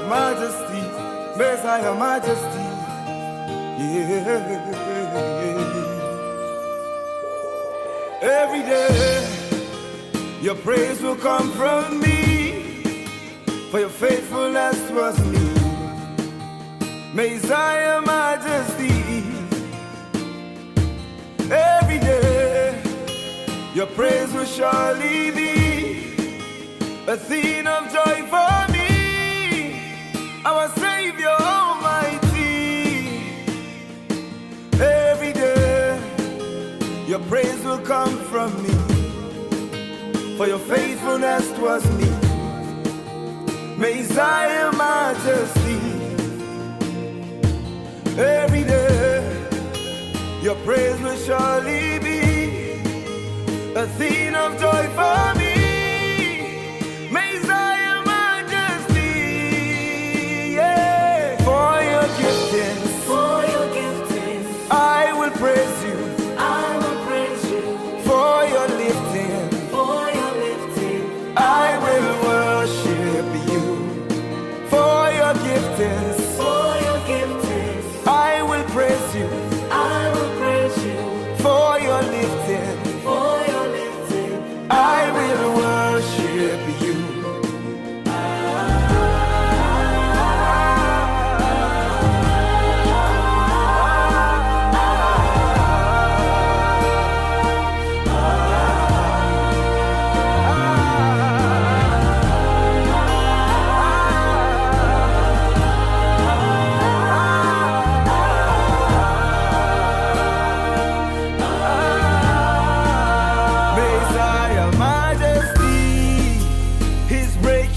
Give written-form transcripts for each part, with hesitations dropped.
majesty, Messiah, majesty. Yeah. Every day, your praise will come from me, for your faithfulness was me. Messiah, majesty. Every day, your praise will surely be a theme of joy for me, our Savior Almighty. Every day, your praise will come from me, for your faithfulness was me. Messiah, majesty. Every day, your praise will surely be a theme of joy for me. Messiah, majesty. Yeah. For your giftings, I will praise you. For your lifting, I will worship you. For your giftings, I will praise you. For your lifting, I will worship you.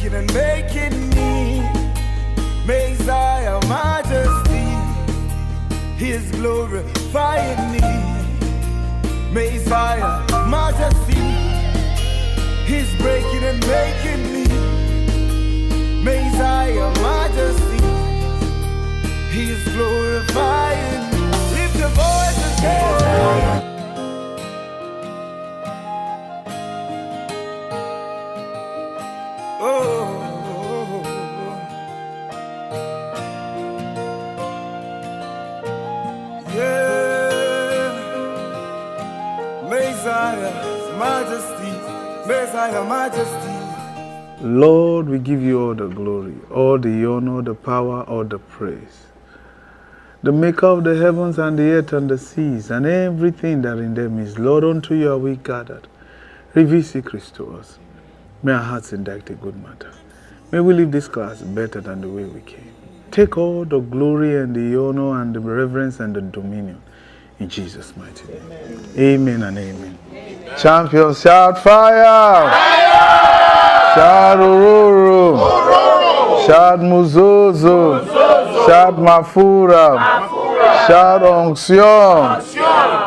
And making me Messiah, majesty. He is glorifying me, Messiah, majesty. He's breaking and making me Messiah, majesty. He is glorifying me. Lift your voice and say, oh. Messiah, majesty, Messiah, majesty. Lord, we give you all the glory, all the honor, the power, all the praise. The maker of the heavens and the earth and the seas and everything that in them is, Lord, unto you are we gathered. Reveal secrets to us. May our hearts indict a good matter. May we leave this class better than the way we came. Take all the glory and the honor and the reverence and the dominion. In Jesus' mighty name. Amen and amen. Amen. Champions, shout fire! Fire! Shout ururu! Shout muzozo! Shout mafura! Shout onction!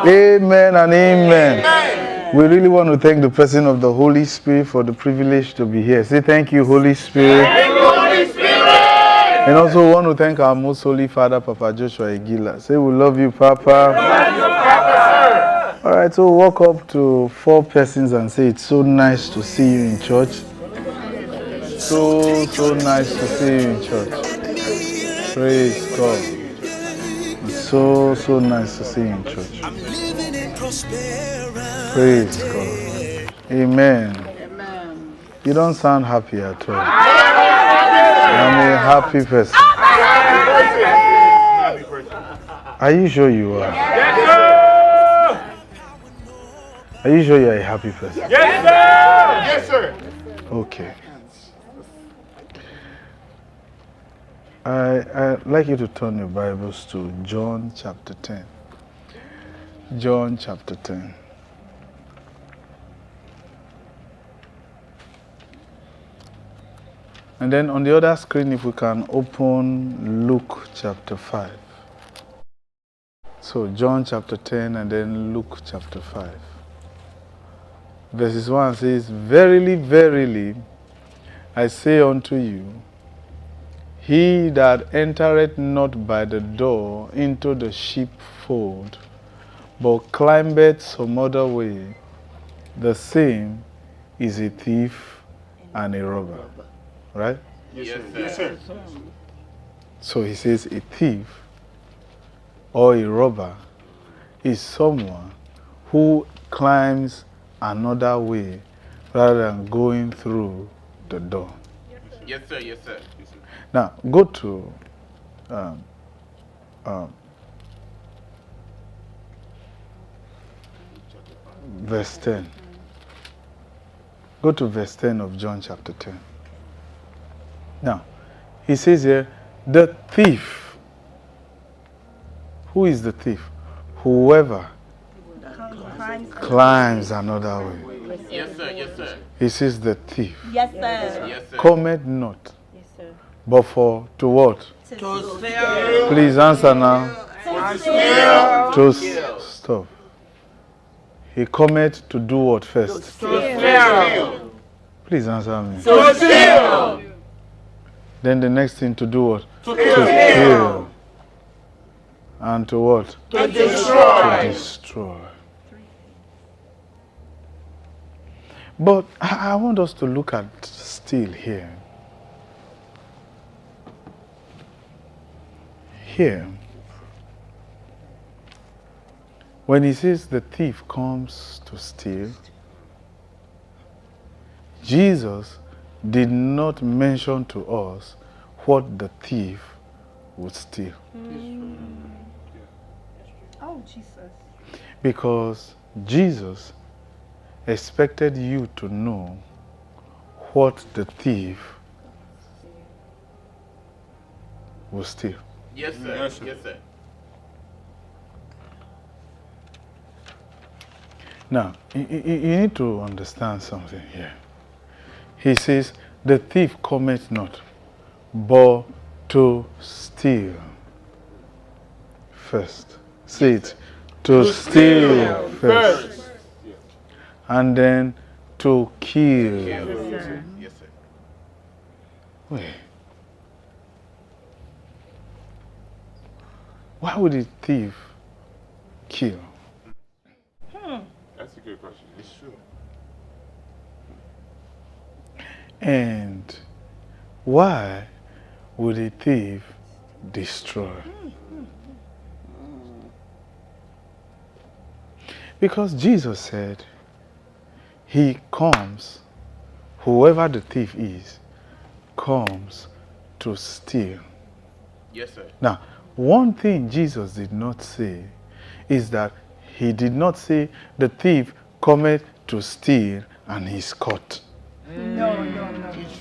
Amen and amen. We really want to thank the person of the Holy Spirit for the privilege to be here. Say thank you, Holy Spirit. Thank you, Holy Spirit. And also want to thank our most holy Father, Papa Joshua Igila. Say we love you, Papa. We love you, Papa, sir. All right, so walk up to 4 persons and say it's so nice to see you in church. So nice to see you in church. Praise God. It's so nice to see you in church. Praise God. Amen. You don't sound happy at all. I'm a happy person. Are you sure you are? Yes, sir. Are you sure you're a happy person? Yes, sir. Yes, sir. Okay. I'd like you to turn your Bibles to John chapter 10. John chapter 10. And then on the other screen, if we can open Luke chapter 5. So John chapter 10 and then Luke chapter 5. Verses 1 says, Verily, verily, I say unto you, he that entereth not by the door into the sheepfold, but climbeth some other way, the same is a thief and a robber. Right? Yes, sir. So he says a thief or a robber is someone who climbs another way rather than going through the door. Yes, sir. Yes, sir. Now, go to verse 10. Go to verse 10 of John chapter 10. Now, he says here, the thief. Who is the thief? Whoever climbs another way. Yes, sir. Yes, sir. He says the thief. Yes, sir. Yes, sir. Cometh not, Yes, sir. but for to what? To steal. Please answer now. To steal. To stop. He cometh to do what first? Steal. Please answer me. To steal. Then the next thing to do what? To Kill. And to what? To destroy. To destroy. But I want us to look at steal here. Here, when he says the thief comes to steal, Jesus did not mention to us what the thief would steal. Oh, Jesus. Because Jesus expected you to know what the thief will steal. Yes, sir. Yes, sir. Yes, sir. Now, you need to understand something here. He says, the thief cometh not, but to steal. First. Say it. To steal first. And then to kill. Yes, sir. Yes, sir. Wait. Why would a thief kill? That's a good question. It's true. And why would a thief destroy? Because Jesus said, he comes, whoever the thief is, comes to steal. Yes, sir. Now, one thing Jesus did not say is that he did not say the thief cometh to steal and he's caught. No.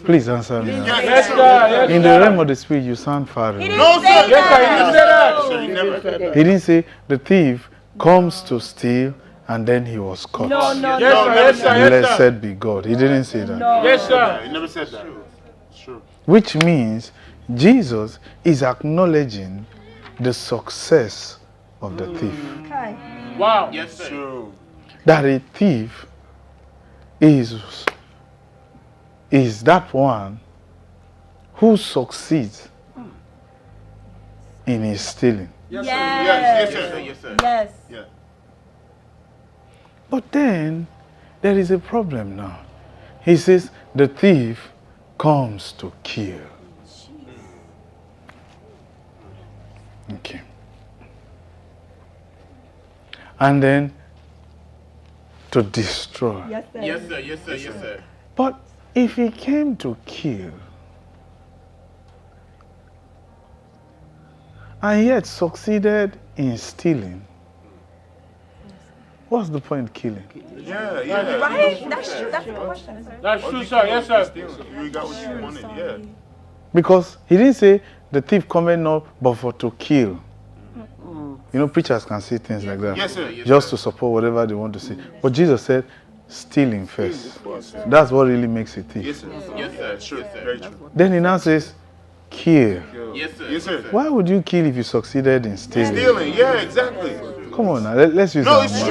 Please answer me now. Yes, sir. In the realm of the spirit, you sound far away. No, sir. Yes, sir. He didn't say that. He didn't say the thief comes to steal and then he was caught. No. Yes, sir. Blessed be God. He didn't say that. Yes, sir. He never said that. It's true. Which means Jesus is acknowledging the success of the thief. Okay. Wow. Yes, sir. True. That a thief is that one who succeeds in his stealing. Yes, Yes. sir. Yes, sir. Yes. Yeah. But then there is a problem now. He says the thief comes to kill. Okay. And then to destroy. Yes, sir. Yes, sir. Yes, sir. Yes, sir. But if he came to kill and yet succeeded in stealing, what's the point killing? Yeah. Right? That's true. That's the question, sir. That's true, sir. Yes, sir. You got what you wanted. Yeah. Because he didn't say the thief cometh not but for to kill. You know, preachers can say things like that. Yes, sir. Just to support whatever they want to say. But Jesus said, stealing first. That's what really makes a thief. Yes, sir. Yes, sir. True. Very true. Then he now says, kill. Yes, sir. Yes, sir. Why would you kill if you succeeded in stealing? Stealing. Yeah, exactly. Come on now, let's use No, that. it's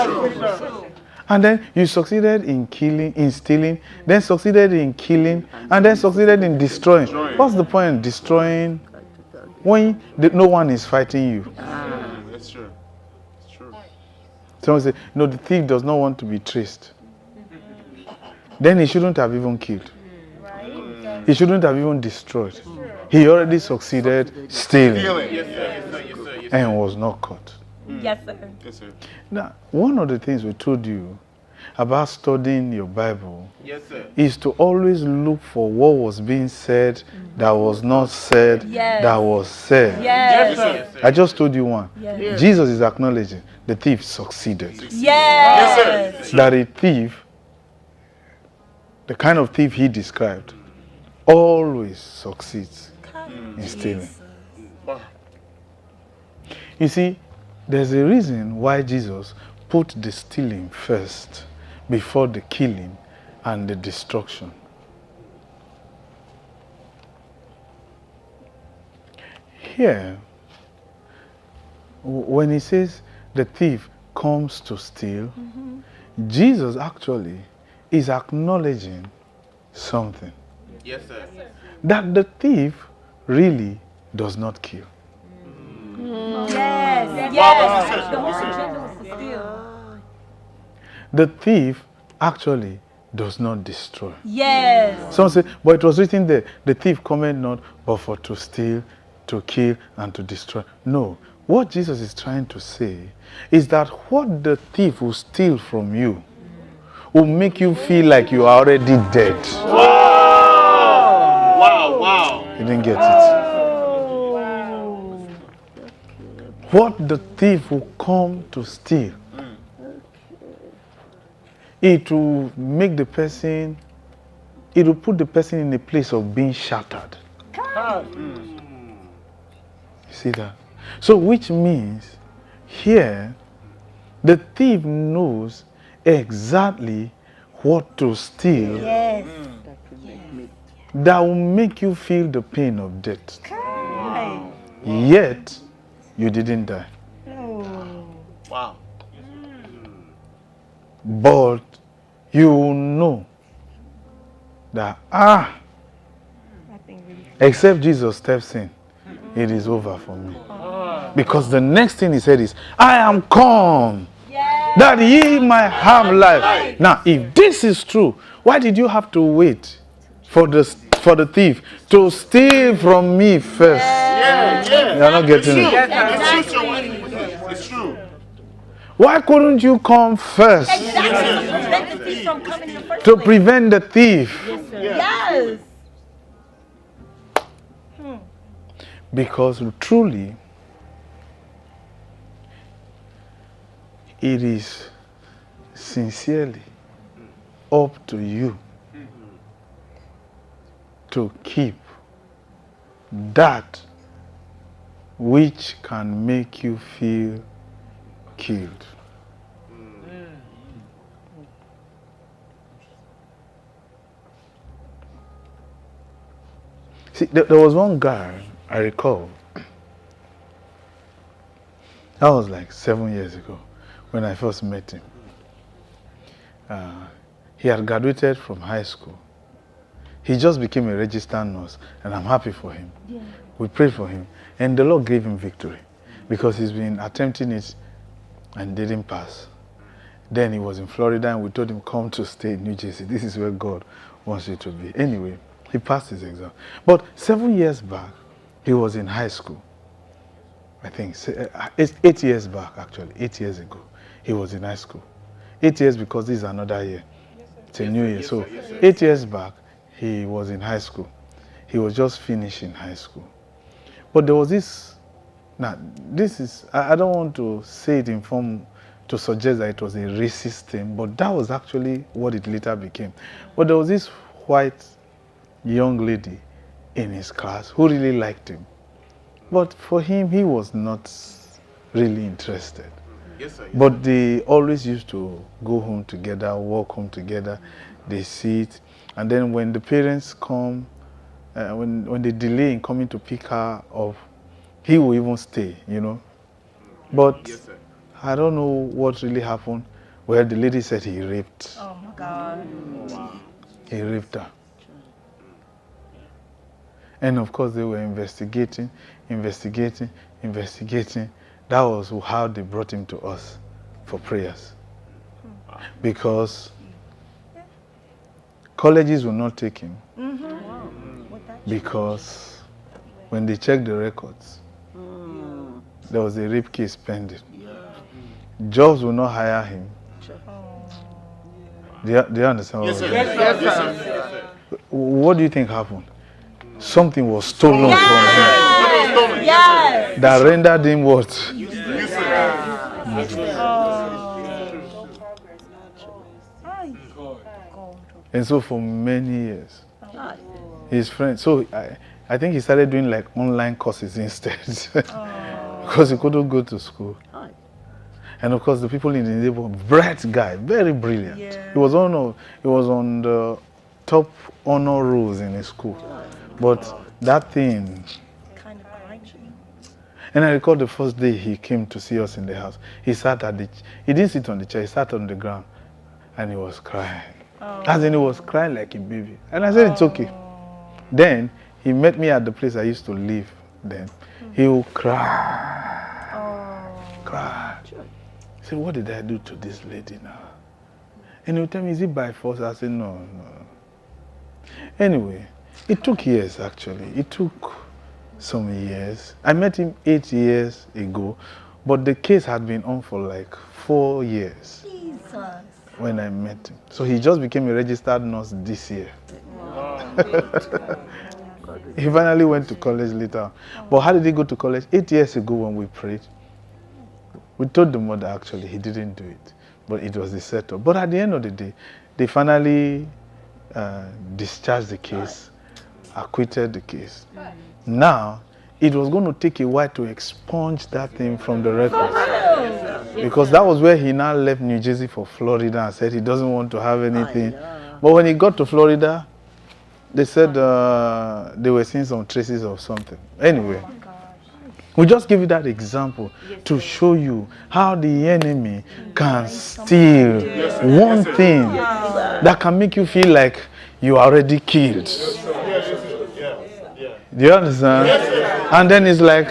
true. It's true. And then you succeeded in killing, in stealing, then succeeded in killing, and then succeeded in destroying. What's the point in destroying when no one is fighting you? That's true. It's true. Someone say, no, the thief does not want to be traced. Then he shouldn't have even killed. He shouldn't have even destroyed. He already succeeded stealing Stealing. Yes, sir. Yes, sir. Yes, sir. Yes, sir. and was not caught. Yes, sir. Yes, sir. Now, one of the things we told you about studying your Bible Yes, sir. is to always look for what was being said that was not said, Yes. that was said. Yes. Yes, sir. Yes, sir. I just told you one. Yes. Jesus is acknowledging the thief succeeded. Yes. That a thief, the kind of thief he described, always succeeds in stealing. Wow. You see, there's a reason why Jesus put the stealing first before the killing and the destruction. Here, when he says the thief comes to steal, Jesus actually is acknowledging something. Yes, sir. That the thief really does not kill. Yes. Yes. The whole agenda was to steal. The thief actually does not destroy. Yes. Some say, but it was written there, the thief cometh not but for to steal, to kill, and to destroy. No. What Jesus is trying to say is that what the thief will steal from you will make you feel like you are already dead. Wow. Wow. You didn't get it. What the thief will come to steal, it will make the person, it will put the person in a place of being shattered. You see that? So which means here the thief knows exactly what to steal Yes. that will make you feel the pain of death. Right. Yet you didn't die. Wow. But you know that except Jesus steps in, it is over for me. Because the next thing he said is, I am come that ye might have life. Now, if this is true, why did you have to wait for the thief to steal from me first? Yeah. You are not getting it. It's true, sir. It's true. Why couldn't you come first Exactly. To prevent the thief from coming in the first to place. prevent the thief? Yes. Because truly, it is sincerely up to you to keep that which can make you feel killed. See, there was one guy I recall. That was like 7 years ago when I first met him. He had graduated from high school. He just became a registered nurse, and I'm happy for him. Yeah. We prayed for him, and the Lord gave him victory because he's been attempting it and didn't pass. Then he was in Florida, and we told him, come to stay in New Jersey. This is where God wants you to be. Anyway, he passed his exam. But 7 years back, he was in high school. I think 8 years back, actually, 8 years ago, he was in high school. 8 years because this is another year. It's a new year. So 8 years back, he was in high school. He was just finishing high school. But there was this, now this is, I don't want to say it in form to suggest that it was a racist thing, but that was actually what it later became. But there was this white young lady in his class who really liked him. But for him, he was not really interested. Yes, sir. But they always used to go home together, walk home together, they sit. And then when the parents come, when they delay in coming to pick her up, he will even stay, you know. But Yes, sir. I don't know what really happened. Well, the lady said he raped. Oh my God. He raped her. And of course, they were investigating. That was how they brought him to us for prayers. Because colleges will not take him. Because when they checked the records, there was a rape case pending. Jobs will not hire him. Do you understand? Yes, sir. What Yes, sir. What do you think happened? Something was stolen from him Yes. that rendered him what? And so for many years, his friends, so I think he started doing like online courses instead because he couldn't go to school. And of course the people in the neighborhood, bright guy, very brilliant. Yeah. He was on the top honor rolls in his school. But that thing, Kind of crunchy. and I recall the first day he came to see us in the house, he didn't sit on the chair, he sat on the ground and he was crying. As in he was crying like a baby. And I said, it's okay. Then he met me at the place I used to live then. He would cry. Cry. He said, what did I do to this lady now? And he would tell me, is it by force? I said, no. Anyway, it took years actually. It took some years. I met him 8 years ago, but the case had been on for like 4 years Jesus. when I met him. So he just became a registered nurse this year. He finally went to college later. But how did he go to college? 8 years ago when we prayed. We told the mother actually he didn't do it, but it was the setup. But at the end of the day, they finally discharged the case, acquitted the case. Now, it was going to take a while to expunge that thing from the records. Because that was where he now left New Jersey for Florida and said he doesn't want to have anything. But when he got to Florida, they said they were seeing some traces of something. Anyway, we just give you that example to show you how the enemy can steal one thing that can make you feel like you are already killed. Do you understand? And then it's like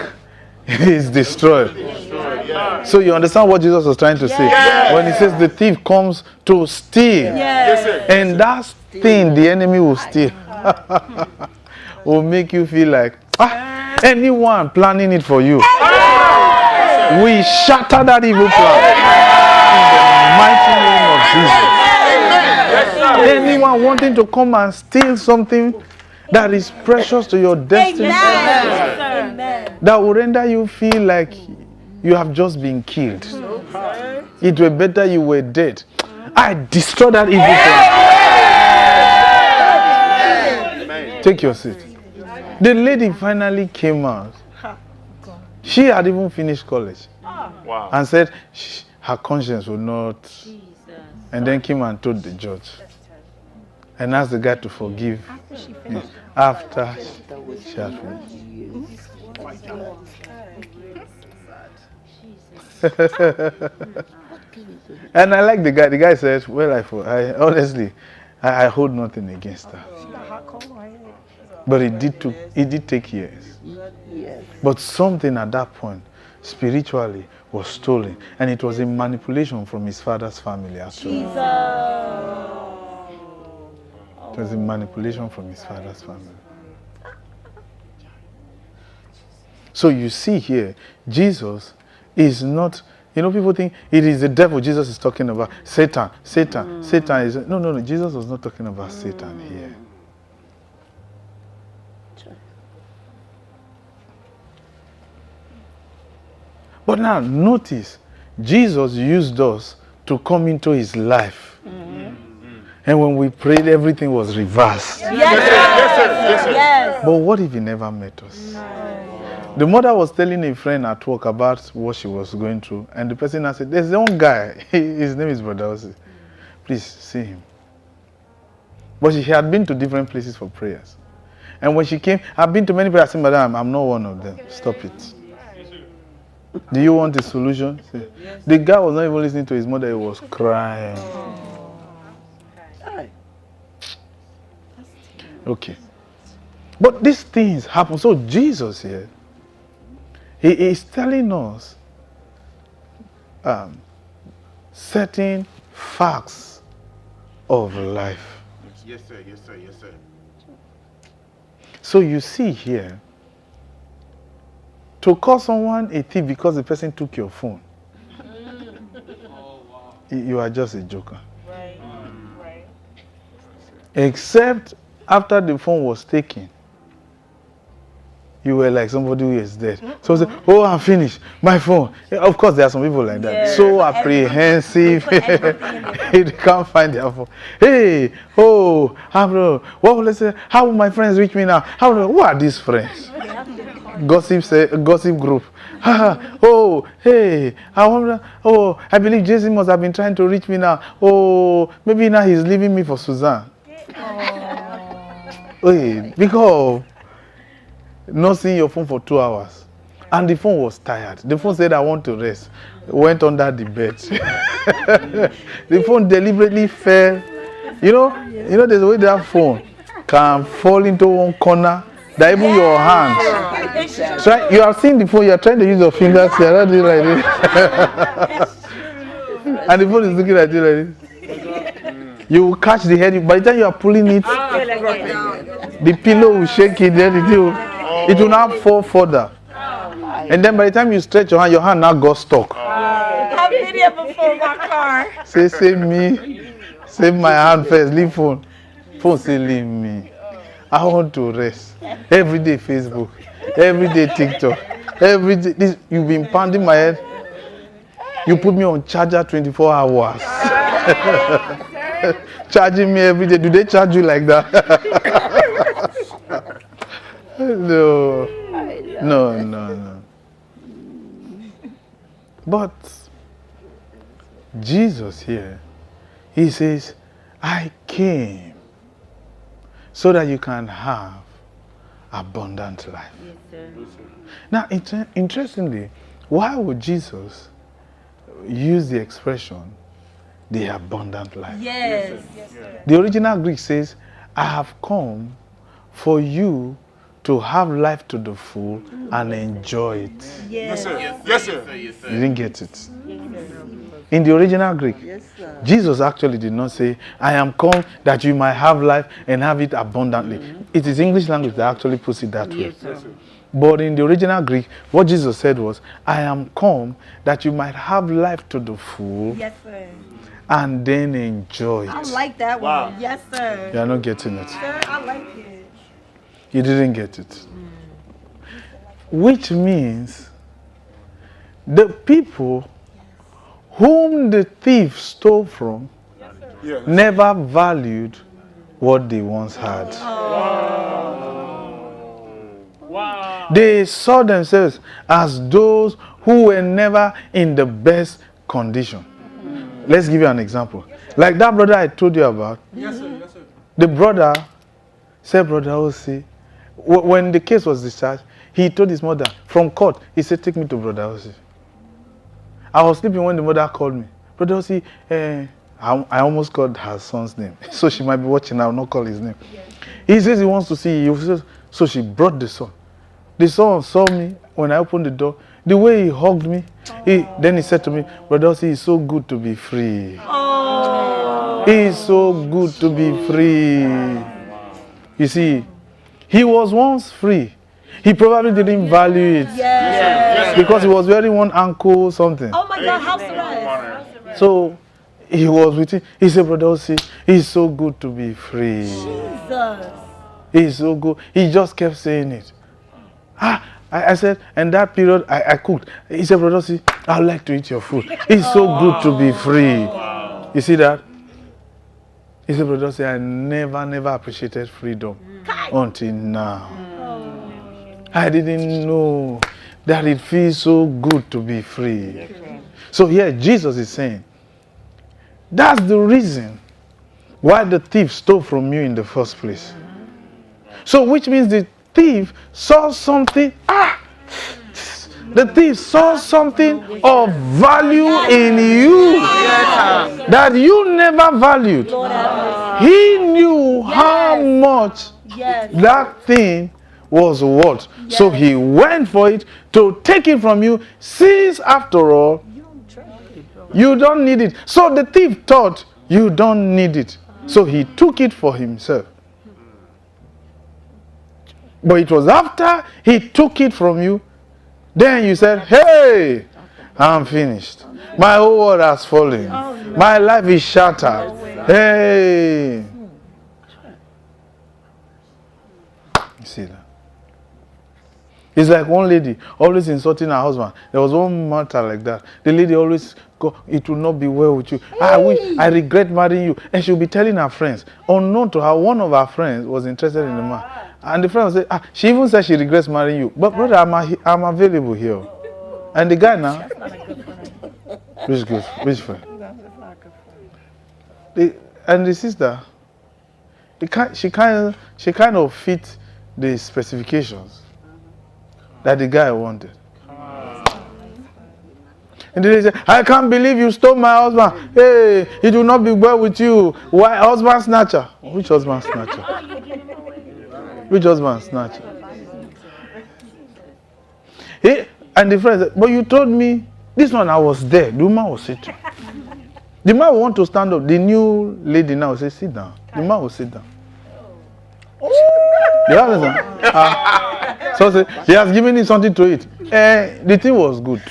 it's destroyed. So you understand what Jesus was trying to say when he says the thief comes to steal, and that thing the enemy will steal will make you feel like anyone planning it for you, we shatter that evil plan in the mighty name of Jesus. Anyone wanting to come and steal something that is precious to your destiny, that will render you feel like you have just been killed. It were better you were dead. I destroy that evil plan. Take your seat. The lady finally came out. She had even finished college. Wow. And said her conscience would not. And then came and told the judge. And asked the guy to forgive. After she had finished. And I like the guy. The guy said, well, I honestly, I hold nothing against her. But it did take years. But something at that point, spiritually, was stolen. And it was a manipulation from his father's family, actually. It was a manipulation from his father's family. So you see here, Jesus is not, people think it is the devil Jesus is talking about. Satan is, no, Jesus was not talking about Satan here. But now, notice, Jesus used us to come into his life. And when we prayed, everything was reversed. Yes. But what if he never met us? The mother was telling a friend at work about what she was going through. And the person now said, there's one guy, his name is Bro.Osi. Please see him. But she had been to different places for prayers. And when she came, I've been to many prayers. I said, Madam, I'm not one of them. Stop it. Do you want a solution? The guy was not even listening to his mother, he was crying. Okay. But these things happen. So Jesus here, he is telling us certain facts of life. Yes, sir. Yes, sir. Yes, sir. So you see here, to call someone a thief because the person took your phone, you are just a joker. Right. Right. Except after the phone was taken, you were like somebody who is dead. So say, oh, I'm finished. My phone. Yeah, of course, there are some people like that. Yeah. So apprehensive. Put everything in their They can't find their phone. Hey, oh, bro, what will I say? How will my friends reach me now? Who are these friends? Gossip group. Oh, hey, I wonder. Oh, I believe Jason must have been trying to reach me now. Oh, maybe now he's leaving me for Suzanne. Hey, because not seeing your phone for 2 hours, and the phone was tired. The phone said, "I want to rest." Went under the bed. The phone deliberately fell. You know, there's a way that phone can fall into one corner. That even your hands. Try. You have seen the phone. You are trying to use your fingers. You are not doing like this. And the phone is looking at you like this. You will catch the head. By the time you are pulling it, the pillow will shake it. Then it will now fall further. And then by the time you stretch your hand now got stuck. I've been here before my car. Say, save me. Save my hand first. Leave phone. Phone say, leave me. I want to rest. Every day Facebook. Every day TikTok. Every day. You've been pounding my head. You put me on charger 24 hours. Charging me every day. Do they charge you like that? No. But Jesus here, he says, I came so that you can have abundant life. Yes, sir. Now, interestingly, why would Jesus use the expression, the abundant life? Yes. The original Greek says, I have come for you to have life to the full and enjoy it. Yes, sir. Yes, sir. You didn't get it. In the original Greek, Jesus actually did not say, I am come that you might have life and have it abundantly. It is English language that actually puts it that way. Yes, sir. But in the original Greek, what Jesus said was, I am come that you might have life to the full Yes, sir. and then enjoy it. I like that Wow. one. Yes, sir. You are not getting it. Sir, I like it. You didn't get it. Which means the people whom the thief stole from Yes. never valued what they once had. Wow. They saw themselves as those who were never in the best condition. Let's give you an example. Like that brother I told you about. Yes, sir. Yes, sir. The brother said, Bro.Osi, when the case was discharged, he told his mother, from court, he said, take me to Bro.Osi. I was sleeping when the mother called me. Bro.Osi, I almost called her son's name. So she might be watching, I will not call his name. He says he wants to see you. So she brought the son. The son saw me when I opened the door. The way he hugged me, then he said to me, Bro.Osi, it's so good to be free. It's so good to be free. You see, he was once free. He probably didn't value it Yes. because he was wearing one ankle something. Oh my God, house arrest. So he was with him. He said, Bro.Osi, it's so good to be free. Jesus. It's so good. He just kept saying it. I said, and that period I cooked. He said, Bro.Osi, I'd like to eat your food. It's so good to be free. You see that? He said, Bro.Osi, I never appreciated freedom until now. I didn't know that it feels so good to be free. So here Jesus is saying, that's the reason why the thief stole from you in the first place. So which means the thief saw something, the thief saw something of value in you that you never valued. He knew how much Yes. that thing was worth. So he went for it to take it from you, since after all, you don't need it. So the thief thought you don't need it. So he took it for himself. But it was after he took it from you, then you said, hey, I'm finished. My whole world has fallen. My life is shattered. Hey. You see that? It's like one lady always insulting her husband. There was one matter like that. The lady always go, it will not be well with you. I regret marrying you. And she'll be telling her friends. Unknown to her, one of her friends was interested in the man. And the friend will say, she even said she regrets marrying you. But brother, I'm available here. And the guy now, which friend? And the sister, she kind of fit the specifications that the guy wanted. And then they say, I can't believe you stole my husband. Hey, it will not be well with you. Why? Husband snatcher. Which husband snatcher? Which husband snatcher? And the friend said, but you told me, this one I was there. The woman was sitting. The man will want to stand up. The new lady now will say, sit down. The man will sit down. You understand? So say, he has given him something to eat. The thing was good.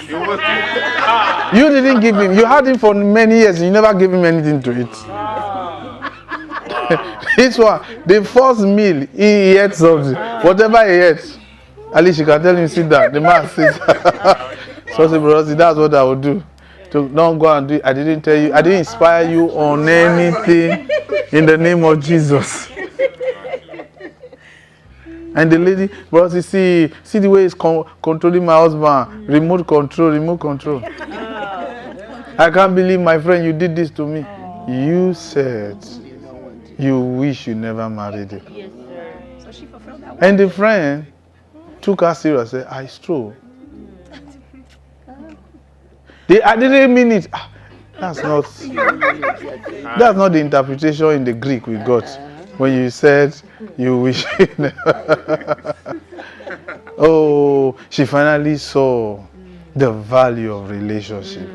You didn't give him. You had him for many years. And you never gave him anything to eat. This one, the first meal, he ate something. Whatever he ate, at least you can tell him, sit down. The man sits down. So say, Bro.Osi, that's what I would do. So don't go and do it. I didn't tell you. I didn't inspire you on anything in the name of Jesus. And the lady, Bro.Osi, see the way he's controlling my husband. Remote control. I can't believe, my friend, you did this to me. You said you wish you never married him. Yes, sir. So she fulfilled that. And the friend took her serious. Said, I stole. I didn't mean it. That's not the interpretation in the Greek we got when you said you wish. Oh, she finally saw the value of relationship.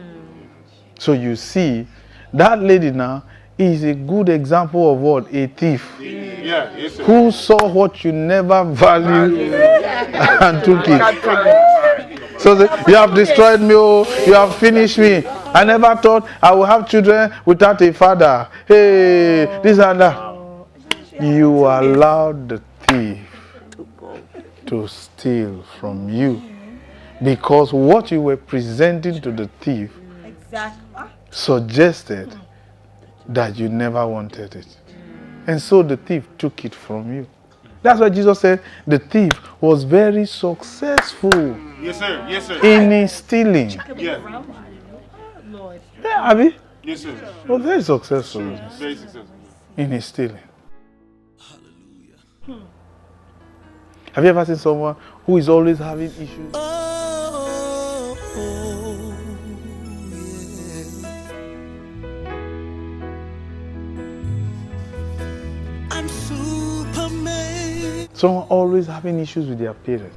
So you see, that lady now is a good example of what? A thief. Yeah, yes, sir. Who saw what you never valued and took it. So you have destroyed me, oh, you have finished me. I never thought I would have children without a father. Hey, this and that. You allowed the thief to steal from you because what you were presenting to the thief suggested that you never wanted it. And so the thief took it from you. That's why Jesus said the thief was very successful. Yes, sir. Yes, sir. In his stealing. Yeah. Yeah, Abby. Yes, sir. Was very successful Very successful. in his stealing. Have you ever seen someone who is always having issues? I'm Superman. Someone always having issues with their parents.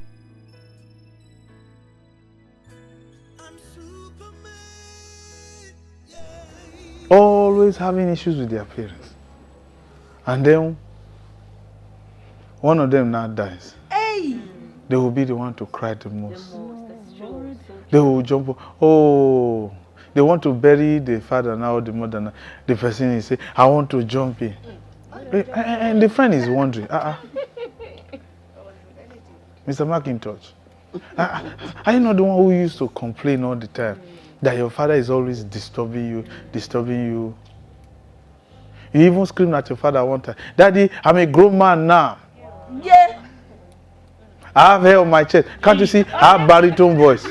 Always having issues with their parents. And then one of them now dies. Hey! They will be the one to cry the most. They will jump up. Oh, they want to bury the father now or the mother now. The person is saying, I want to jump in. And the friend is wondering, Mr. McIntosh, are you not the one who used to complain all the time that your father is always disturbing you? You even screamed at your father one time, Daddy, I'm a grown man now. Yeah. I have hair on my chest. Can't you see? I have baritone voice.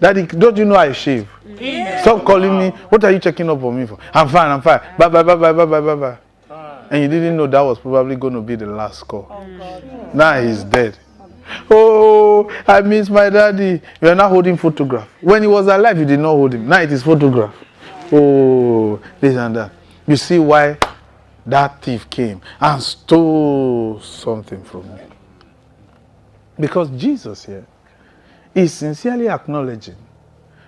Daddy, don't you know I shave? Yeah. Stop calling me. What are you checking up on me for? I'm fine. Bye. And you didn't know that was probably going to be the last call. Now he's dead. Oh, I miss my daddy. You are not holding photograph. When he was alive, you did not hold him. Now it is photograph. Oh, this and that. You see why that thief came and stole something from me. Because Jesus here is sincerely acknowledging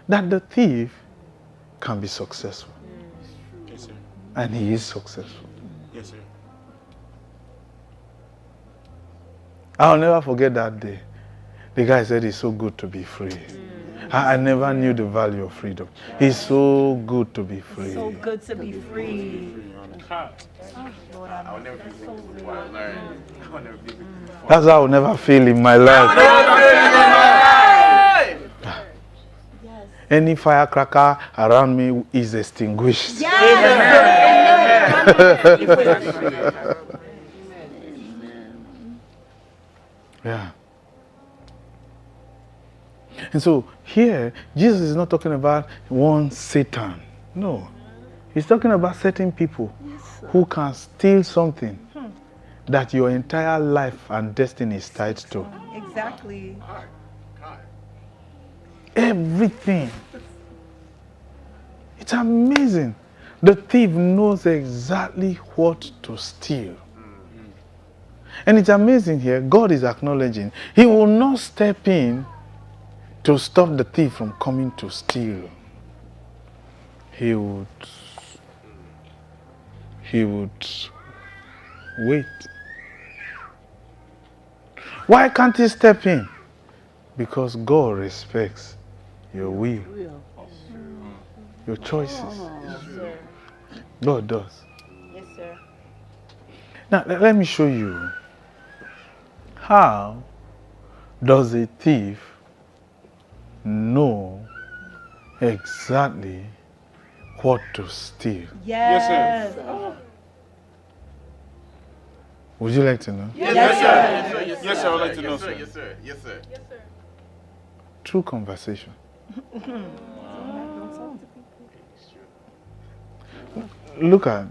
that the thief can be successful. Yes, sir. And he is successful. Yes, sir. I'll never forget that day. The guy said it's so good to be free. I never knew the value of freedom. It's so good to be free. So good to be free. Lord, I'll never be able to before I learned. I'll never be able to. That's how I'll never feel in my life. Any firecracker around me is extinguished. Yeah. And so here, Jesus is not talking about one Satan. No. He's talking about certain people who can steal something that your entire life and destiny is tied to. Exactly. Everything. It's amazing. The thief knows exactly what to steal. And it's amazing here, God is acknowledging he will not step in to stop the thief from coming to steal. He would wait. Why can't he step in? Because God respects your will, your choices. God does. Yes, sir. Now, let me show you. How does a thief know exactly what to steal? Yes. Would you like to know? Yes, sir. Yes, sir. I would like to know, sir. Yes, sir. Yes, sir. True conversation. Look at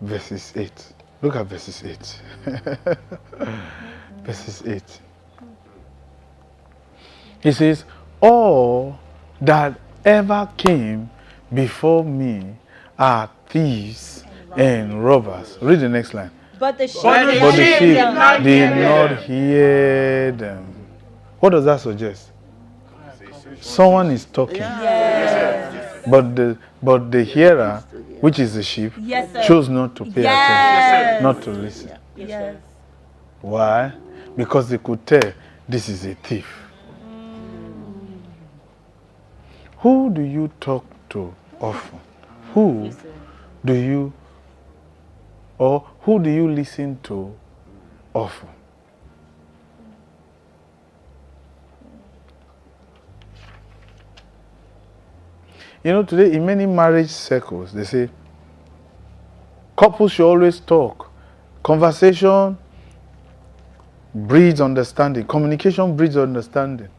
verses 8. Look at verses 8. Verses 8. He says, all that ever came before me are thieves and robbers. Read the next line. But the sheep, But the sheep did not hear them. What does that suggest? Someone is talking. Yes. But the hearer, which is the sheep, Yes, sir. chose not to pay Yes. attention, not to listen. Yes. Why? Because they could tell this is a thief. Who do you talk to often? Who do you listen to often? You know, today in many marriage circles, they say couples should always talk. Conversation breeds understanding. Communication breeds understanding.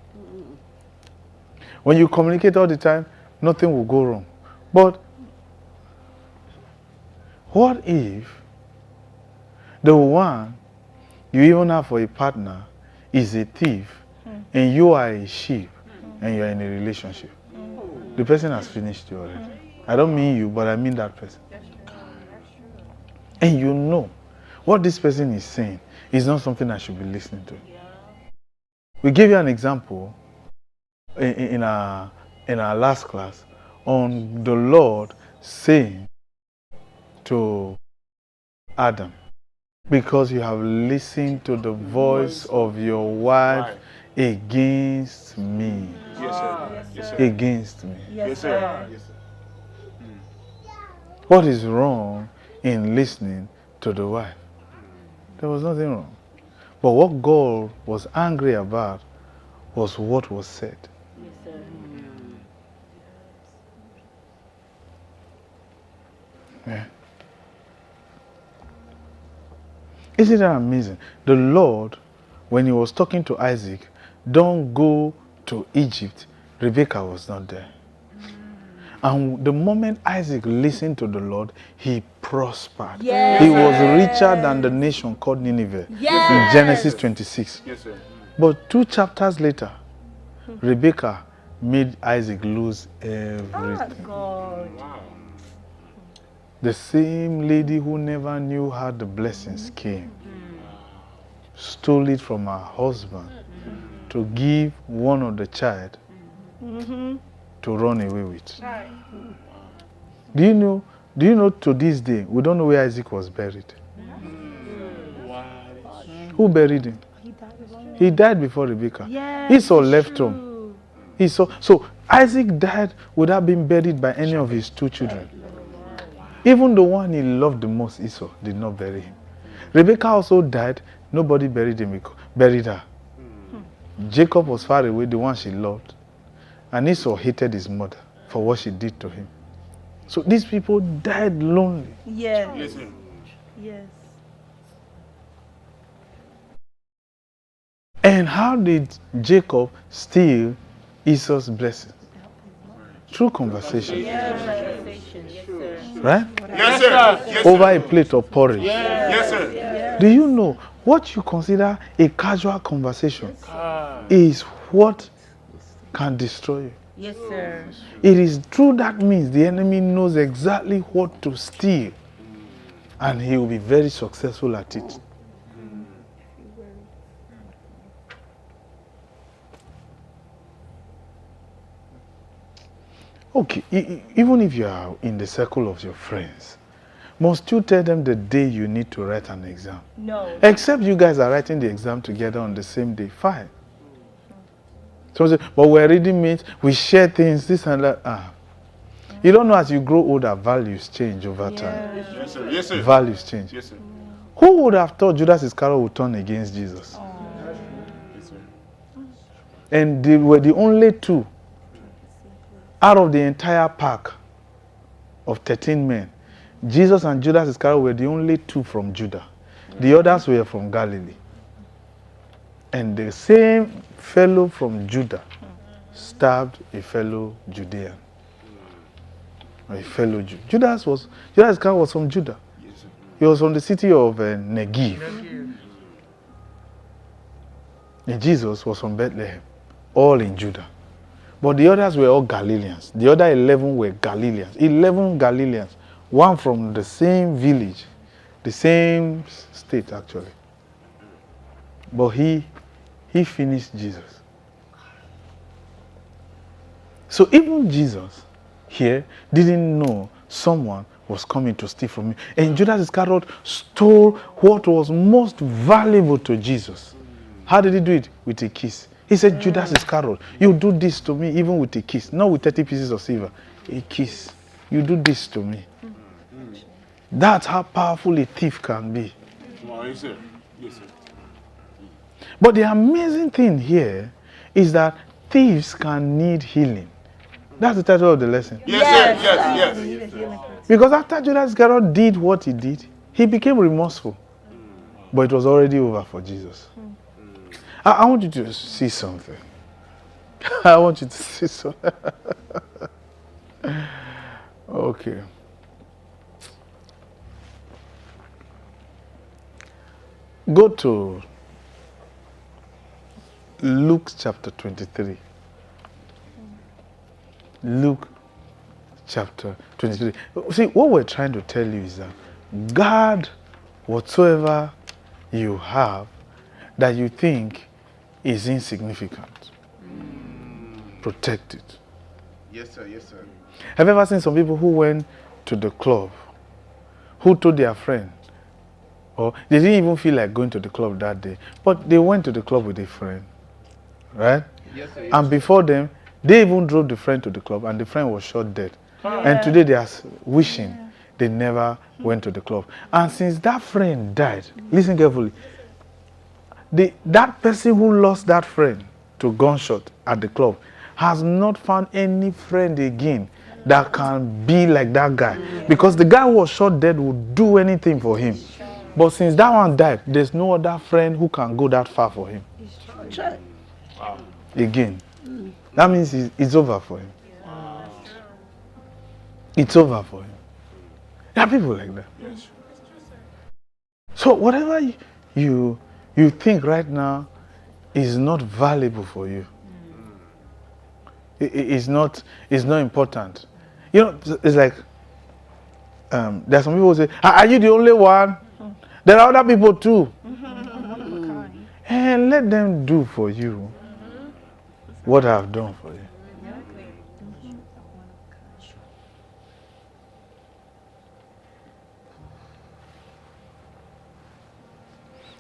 When you communicate all the time, nothing will go wrong. But what if the one you even have for a partner is a thief and you are a sheep and you are in a relationship? The person has finished you already. I don't mean you, but I mean that person. And you know what this person is saying is not something I should be listening to. We gave you an example in our last class on the Lord saying to Adam, because you have listened to the voice of your wife against me. Yes, sir. Yes, sir. Against me. Yes, sir. Yes, sir. What is wrong in listening to the wife? There was nothing wrong. But what God was angry about was what was said. Yeah. Isn't that amazing? The Lord, when he was talking to Isaac, don't go to Egypt, Rebekah was not there. And the moment Isaac listened to the Lord, he prospered. Yes. He was richer than the nation called Nineveh in Genesis 26. Yes, sir. But 2 chapters later, Rebekah made Isaac lose everything. God. The same lady who never knew how the blessings came stole it from her husband to give one of the child to run away with. Do you know to this day, we don't know where Isaac was buried? Who buried him? He died before Rebekah. Esau left home. So Isaac died without being buried by any of his 2 children. Even the one he loved the most, Esau, did not bury him. Rebekah also died. Nobody buried her. Jacob was far away, the one she loved. And Esau hated his mother for what she did to him. So these people died lonely. Yes. Listen. Yes. And how did Jacob steal Esau's blessing? Through conversation. Yes, sir. Right? Yes, sir. Yes, Over a plate of porridge. Yes, sir. Do you know what you consider a casual conversation is what can destroy you? Yes, sir. It is through that means the enemy knows exactly what to steal, and he will be very successful at it. Okay, even if you are in the circle of your friends, must you tell them the day you need to write an exam? No. Except you guys are writing the exam together on the same day. Fine. So, but we're reading mates, we share things, this and that. You don't know, as you grow older, values change over time. Yes, sir. Yes, sir. Values change. Yes, sir. Who would have thought Judas Iscariot would turn against Jesus? Yes, sir. And they were the only 2 out of the entire pack of 13 men. Jesus and Judas Iscariot were the only 2 from Judah. The others were from Galilee. And the same fellow from Judah stabbed a fellow Judean. Or a fellow Jew. Judas Iscariot was from Judah. He was from the city of Negev. And Jesus was from Bethlehem, all in Judah. But the others were all Galileans. The other 11 were Galileans. 11 Galileans. One from the same village, the same state actually. But he finished Jesus. So even Jesus here didn't know someone was coming to steal from him. And Judas Iscariot stole what was most valuable to Jesus. How did he do it? With a kiss. He said, Judas Iscariot, you do this to me even with a kiss. Not with 30 pieces of silver. A kiss. You do this to me. That's how powerful a thief can be. Yes, sir. Yes, sir. But the amazing thing here is that thieves can need healing. That's the title of the lesson. Yes, sir. Yes. Because after Judas Iscariot did what he did, he became remorseful. But it was already over for Jesus. I want you to see something. I want you to see something. Okay. Go to Luke chapter 23. Luke chapter 23. See, what we're trying to tell you is that guard whatsoever you have that you think is insignificant. Protect it. Yes, sir. Yes, sir. Have you ever seen some people who went to the club, who told their friend, or they didn't even feel like going to the club that day, but they went to the club with a friend, right? Yes, sir. And before them, they even drove the friend to the club and the friend was shot dead. And today they are wishing they never went to the club. And since that friend died, listen carefully, that person who lost that friend to gunshot at the club has not found any friend again that can be like that guy. Because the guy who was shot dead would do anything for him. But since that one died, there's no other friend who can go that far for him. Again. That means it's over for him. It's over for him. There are people like that. So whatever you think right now is not valuable for you. It's not important. You know, it's like there are some people who say, are you the only one? There are other people too. And let them do for you what I have done for you.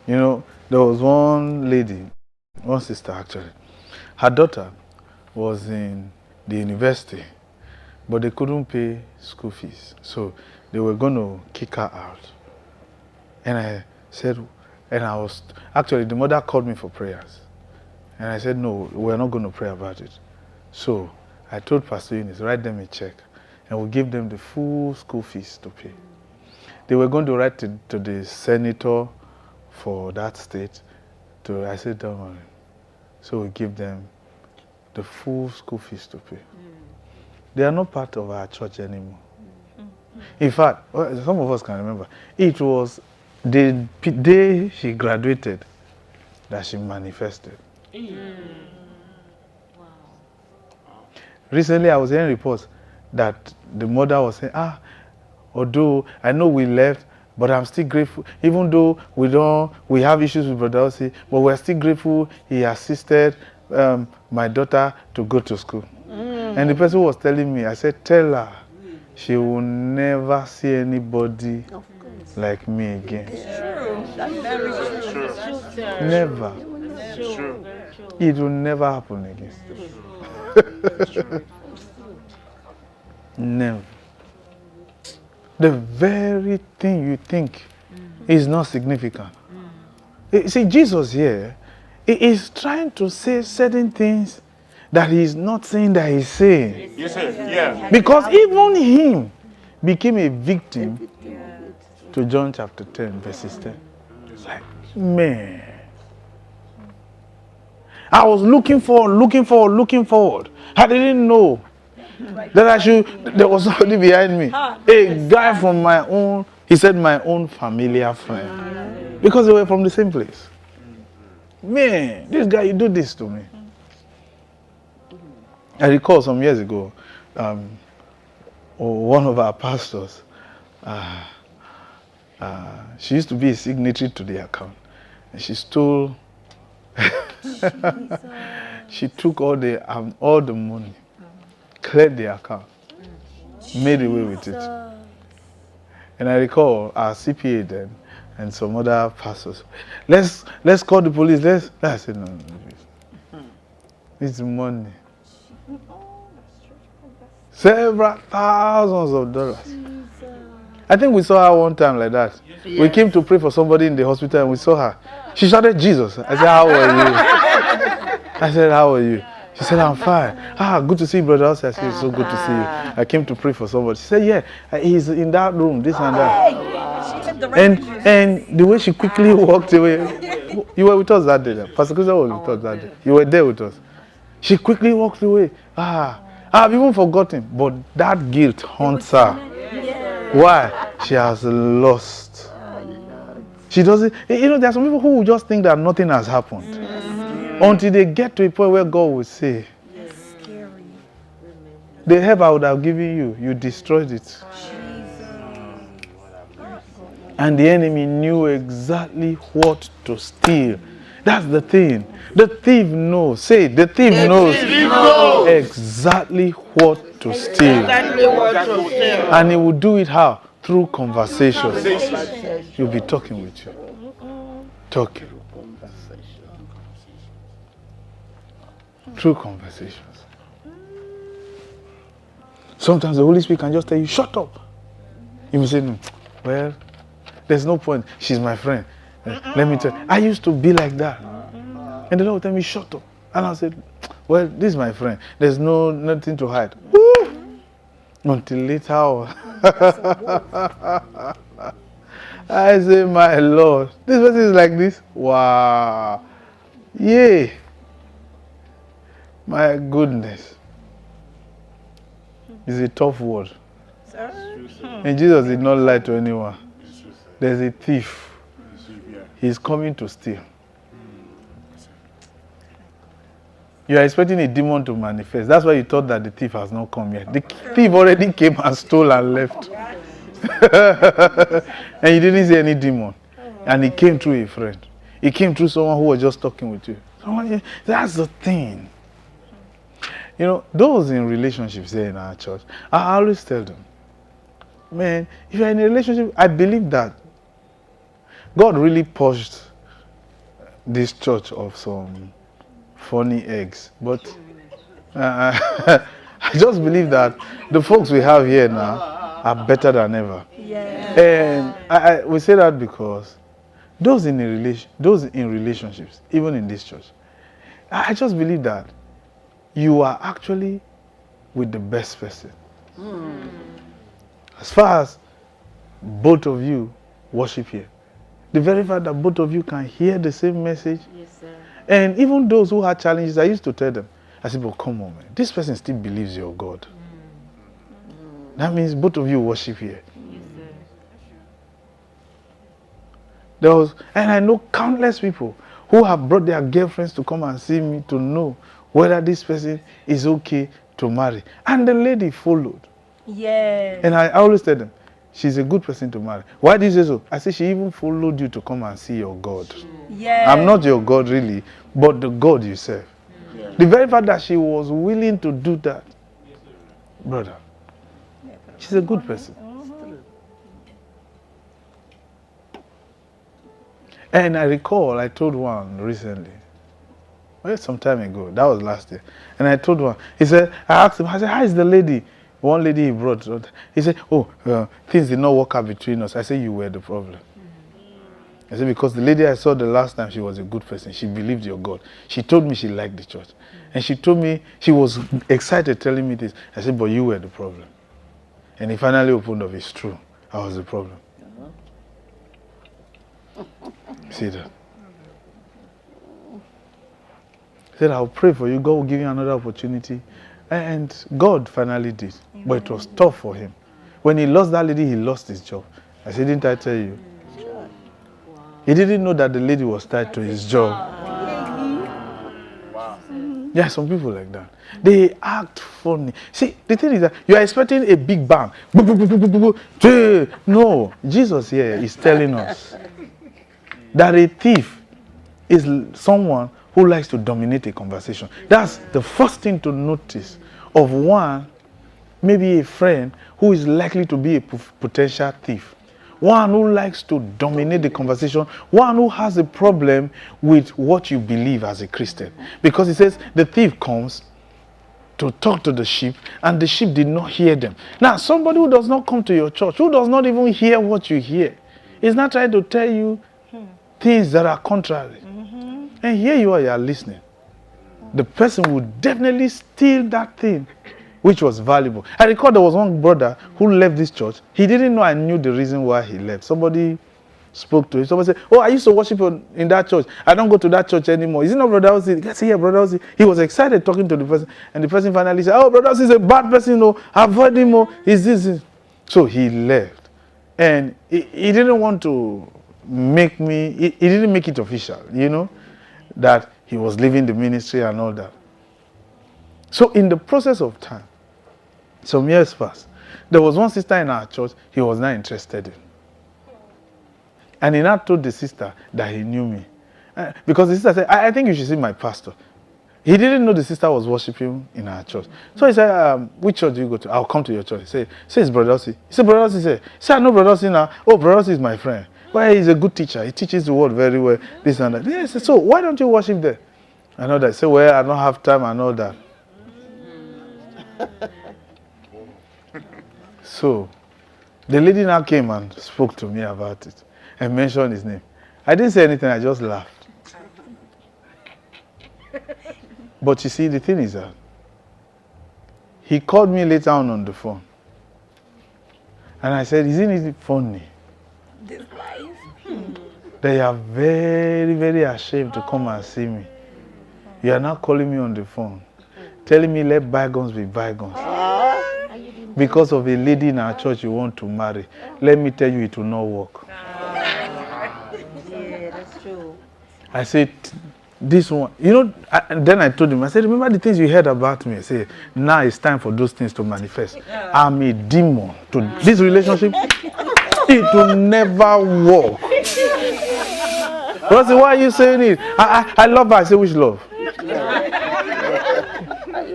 You know, there was one lady, one sister actually. Her daughter was in the university, but they couldn't pay school fees. So they were going to kick her out. And I said, and I was, actually the mother called me for prayers. And I said, no, we're not going to pray about it. So I told Pastor Eunice, write them a check, and we'll give them the full school fees to pay. They were going to write to the senator for that state. I said, don't worry. So we give them the full school fees to pay. They are not part of our church anymore. In fact, some of us can remember, it was the day she graduated that she manifested. Wow. Recently, I was hearing reports that the mother was saying, although I know we left, but I'm still grateful. Even though we have issues with Bro.Osi, but we're still grateful he assisted my daughter to go to school. And the person was telling me, I said, tell her she will never see anybody like me again. That's very true. Never. It's true. It will never happen again. Never. The very thing you think is not significant. See, Jesus here is trying to say certain things that he's not saying that he's saying. Yes, sir. Yeah. Because even him became a victim to John chapter 10, verses 10. It's like, man. I was looking forward. I didn't know that there was somebody behind me. A guy from my own, he said my own familiar friend. Because they were from the same place. Man, this guy, you do this to me. I recall some years ago, one of our pastors, she used to be a signatory to the account. And she stole, she took all the money, cleared the account, made away with it. And I recall our CPA then and some other pastors, let's call the police. I said, no, it's money. Several thousands of dollars. I think we saw her one time like that. Yes. We came to pray for somebody in the hospital and we saw her. She shouted Jesus. I said, how are you? I said, how are you? She said, I'm fine. Good to see you, Bro.Osi. I said, it's so good to see you. I came to pray for somebody. She said, yeah, he's in that room, this and that. And the way she quickly walked away. You were with us that day. Pastor Christian was with us that day. You were there with us. She quickly walked away. I've even forgotten, but that guilt haunts her. Why? She has lost. She doesn't, there are some people who will just think that nothing has happened. Until they get to a point where God will say, the help I would have given you, you destroyed it. And the enemy knew exactly what to steal. That's the thing. The thief knows. Say, the thief knows exactly what to steal. And he will do it how? Through conversations. He'll be talking with you. Talking. Through conversations. Sometimes the Holy Spirit can just tell you, shut up. You will say, no. Well, there's no point. She's my friend. Let me tell you. I used to be like that. And the Lord would tell me, shut up. And I said, well, this is my friend. There's nothing to hide. Woo! Until later on. I say, my Lord, this person is like this. Wow. Yay. My goodness. It's a tough word. And Jesus did not lie to anyone. There's a thief. He's coming to steal. You are expecting a demon to manifest. That's why you thought that the thief has not come yet. The thief already came and stole and left. And you didn't see any demon. And he came through a friend. He came through someone who was just talking with you. That's the thing. Those in relationships here in our church, I always tell them, man, if you're in a relationship, I believe that God really pushed this church of some funny eggs, but I just believe that the folks we have here now are better than ever. Yeah. And we say that because those in relationships, even in this church, I just believe that you are actually with the best person. As far as both of you worship here, the very fact that both of you can hear the same message. Yes, sir. And even those who had challenges, I used to tell them, I said, but come on, man, this person still believes you're God. That means both of you worship here. Yes, sir. And I know countless people who have brought their girlfriends to come and see me to know whether this person is okay to marry. And the lady followed. Yes. And I always tell them, she's a good person to marry. Why do you say so? I say she even followed you to come and see your God. Yes. I'm not your God really, but the God you serve. The very fact that she was willing to do that, brother, she's a good person. And I recall I told one recently, some time ago, that was last year, and I told one, I asked him, I said, how is the lady? One lady he brought, he said, things did not work out between us. I said, you were the problem. I said, because the lady I saw the last time, she was a good person. She believed your God. She told me she liked the church. And she told me, she was excited telling me this. I said, but you were the problem. And he finally opened up, it's true. I was the problem. See that? He said, I'll pray for you. God will give you another opportunity. And God finally did. But it was tough for him. When he lost that lady, he lost his job. I said, didn't I tell you? He didn't know that the lady was tied to his job. Wow. Yeah, some people like that. They act funny. See, the thing is that you are expecting a big bang. No, Jesus here is telling us that a thief is someone who likes to dominate a conversation. That's the first thing to notice of one, maybe a friend who is likely to be a potential thief. One who likes to dominate the conversation. One who has a problem with what you believe as a Christian. Because he says the thief comes to talk to the sheep and the sheep did not hear them. Now, somebody who does not come to your church, who does not even hear what you hear, is not trying to tell you things that are contrary. And here you are listening. The person would definitely steal that thing which was valuable. I recall there was one brother who left this church. He didn't know I knew the reason why he left. Somebody spoke to him. Somebody said, I used to worship in that church. I don't go to that church anymore. Is it not Bro.Osi? Yes, yeah, Bro.Osi. He was excited talking to the person. And the person finally said, Bro.Osi is a bad person. Avoid him. He's this. So he left. And he didn't want to make me, he didn't make it official, that he was leaving the ministry and all that. So in the process of time, some years passed, there was one sister in our church he was not interested in. And he now told the sister that he knew me. Because the sister said, I think you should see my pastor. He didn't know the sister was worshiping in our church. So he said, which church do you go to? I'll come to your church. He said, it's Bro.Osi. He said, Bro.Osi. I know Bro.Osi now. Bro.Osi is my friend. Well, he's a good teacher. He teaches the word very well. This and that. He said, so why don't you worship there? I know that. He said, well, I don't have time and all that. So, the lady now came and spoke to me about it and mentioned his name. I didn't say anything, I just laughed. But you see, the thing is that he called me later on the phone. And I said, isn't it funny that you are very, very ashamed to come and see me? You are now calling me on the phone, telling me let bygones be bygones. Because of a lady in our church you want to marry. Let me tell you, it will not work. Yeah, that's true. I said, this one, and then I told him, I said, remember the things you heard about me? I said, now it's time for those things to manifest. I'm a demon to this relationship. It will never work. Bro.Osi, why are you saying it? I love her. I say, which love?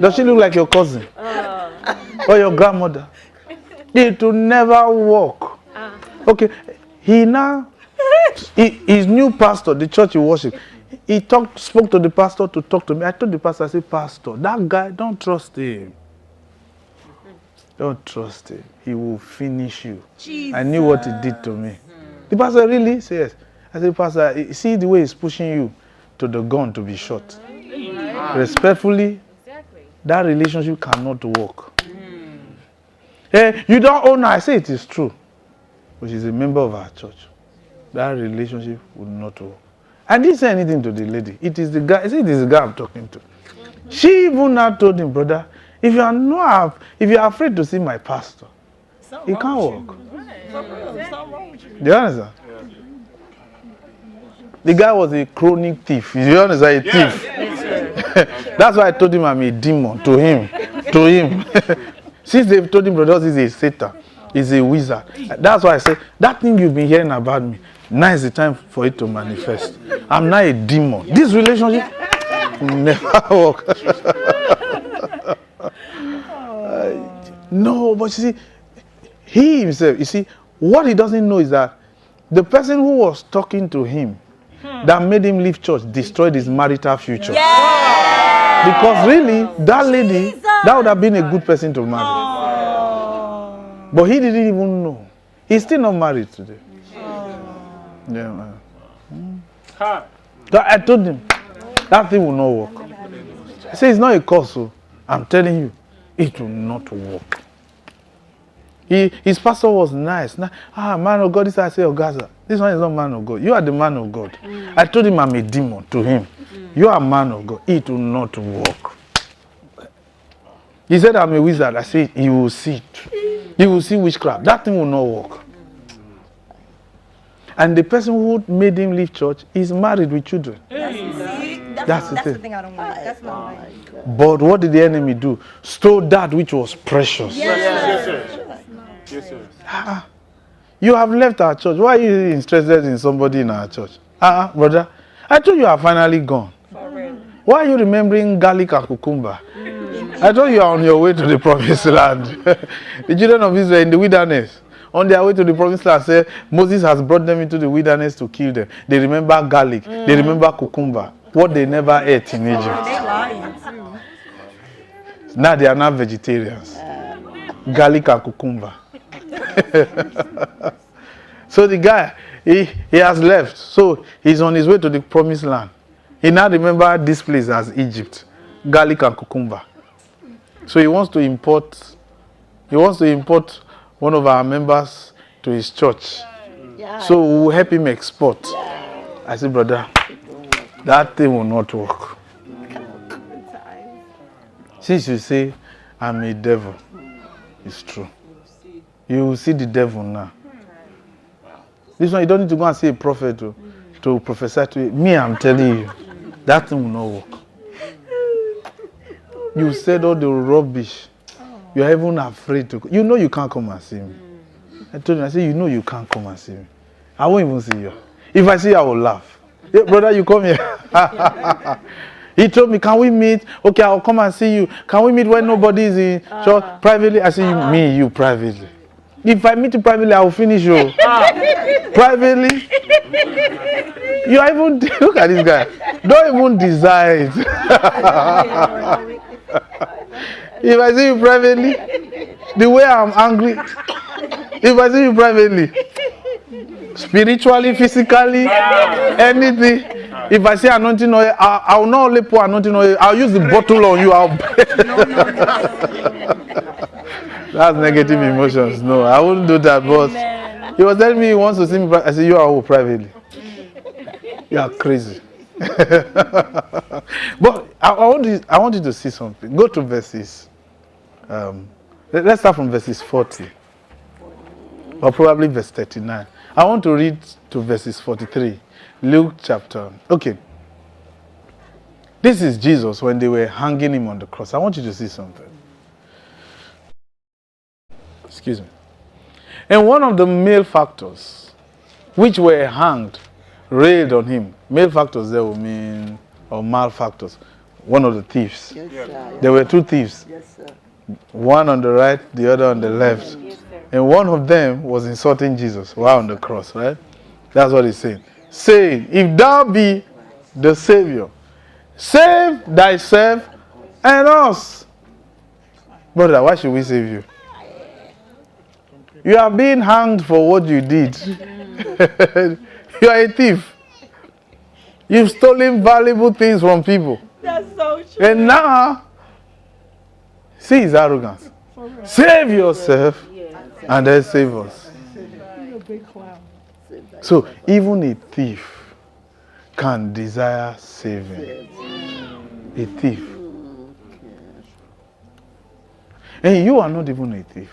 Does she look like your cousin? Or your grandmother? It will never work. Okay, his new pastor, the church he worship, He spoke to the pastor to talk to me. I told the pastor, I said, Pastor, that guy, don't trust him. Don't trust him. He will finish you. Jesus. I knew what he did to me. The pastor really says, I said, Pastor, see the way he's pushing you to the gun to be shot. Respectfully, that relationship cannot work. Hey, you don't own her. I say it is true. But she's a member of our church. That relationship would not work. I didn't say anything to the lady. It is the guy. I said it is the guy I'm talking to. She even now told him, brother, if you are afraid to see my pastor, he can't walk. Do you understand? The guy was a chronic thief. You understand? A thief. That's why I told him I'm a demon to him. To him. Since they've told him, brother, he's a Satan. He's a wizard. That's why I said, that thing you've been hearing about me, now is the time for it to manifest. I'm not a demon. This relationship will never work. No, but you see, he himself, you see, what he doesn't know is that the person who was talking to him that made him leave church destroyed his marital future. Yeah. Because really, that lady, that would have been a good person to marry. But he didn't even know. He's still not married today. Yeah, man. So I told him, that thing will not work. I said, it's not a curse, so I'm telling you, it will not work. His pastor was nice. Man of God, this I say, Gaza. This one is not man of God. You are the man of God. I told him I'm a demon to him. You are a man of God. It will not work. He said I'm a wizard. I said, he will see it. He will see witchcraft. That thing will not work. And the person who made him leave church is married with children. That's the thing I don't want. That's not right. But what did the enemy do? Stole that which was precious. Yes, sir. Yes, sir. You have left our church. Why are you interested in somebody in our church? Brother, I told you are finally gone. Why are you remembering garlic and cucumber? I told you are on your way to the promised land. The children of Israel in the wilderness, on their way to the promised land, said Moses has brought them into the wilderness to kill them. They remember garlic. They remember cucumber. What they never ate in Egypt. Now they are not vegetarians. Garlic and cucumber. So the guy, he has left. So he's on his way to the promised land. He now remember this place as Egypt. Garlic and cucumber. So he wants to import one of our members to his church. So we will help him export. I said, brother, that thing will not work. Since you say I'm a devil, it's true. You will see the devil now. This one, you don't need to go and see a prophet to prophesy to you. Me, I'm telling you, that thing will not work. You said all the rubbish. You are even afraid to. You know you can't come and see me. I told him, I said, you know you can't come and see me. I won't even see you. If I see you, I will laugh. Hey, brother, you come here. He told me, can we meet? Okay, I'll come and see you. Can we meet when nobody is in church privately? I said, me, you privately. If I meet you privately, I will finish you. Privately? You are even, look at this guy. Don't even desire it. If I see you privately, the way I'm angry, if I see you privately, spiritually, physically, anything, if I say anointing oil, I will not only pour anointing oil, I'll use the bottle on you. That's negative emotions. No, I wouldn't do that. But he was telling me he wants to see me. I said, you are privately. You are crazy. But I want you to see something. Go to verses. Let's start from verses 40. Or probably verse 39. I want to read to verses 43. Luke chapter. Okay. This is Jesus when they were hanging him on the cross. I want you to see something. Excuse me. And one of the malefactors which were hanged railed on him. Malefactors there will mean, or malefactors. One of the thieves. Yes, sir. There were two thieves. Yes, sir. One on the right, the other on the left. Yes, and one of them was insulting Jesus while on the cross, right? That's what he's saying. Saying, if thou be the Savior. Save thyself and us. Brother, why should we save you? You are being hanged for what you did. You are a thief. You've stolen valuable things from people. That's so true. And now, see his arrogance. Save yourself and then save us. You're a big clown. So even a thief can desire saving. A thief. And you are not even a thief.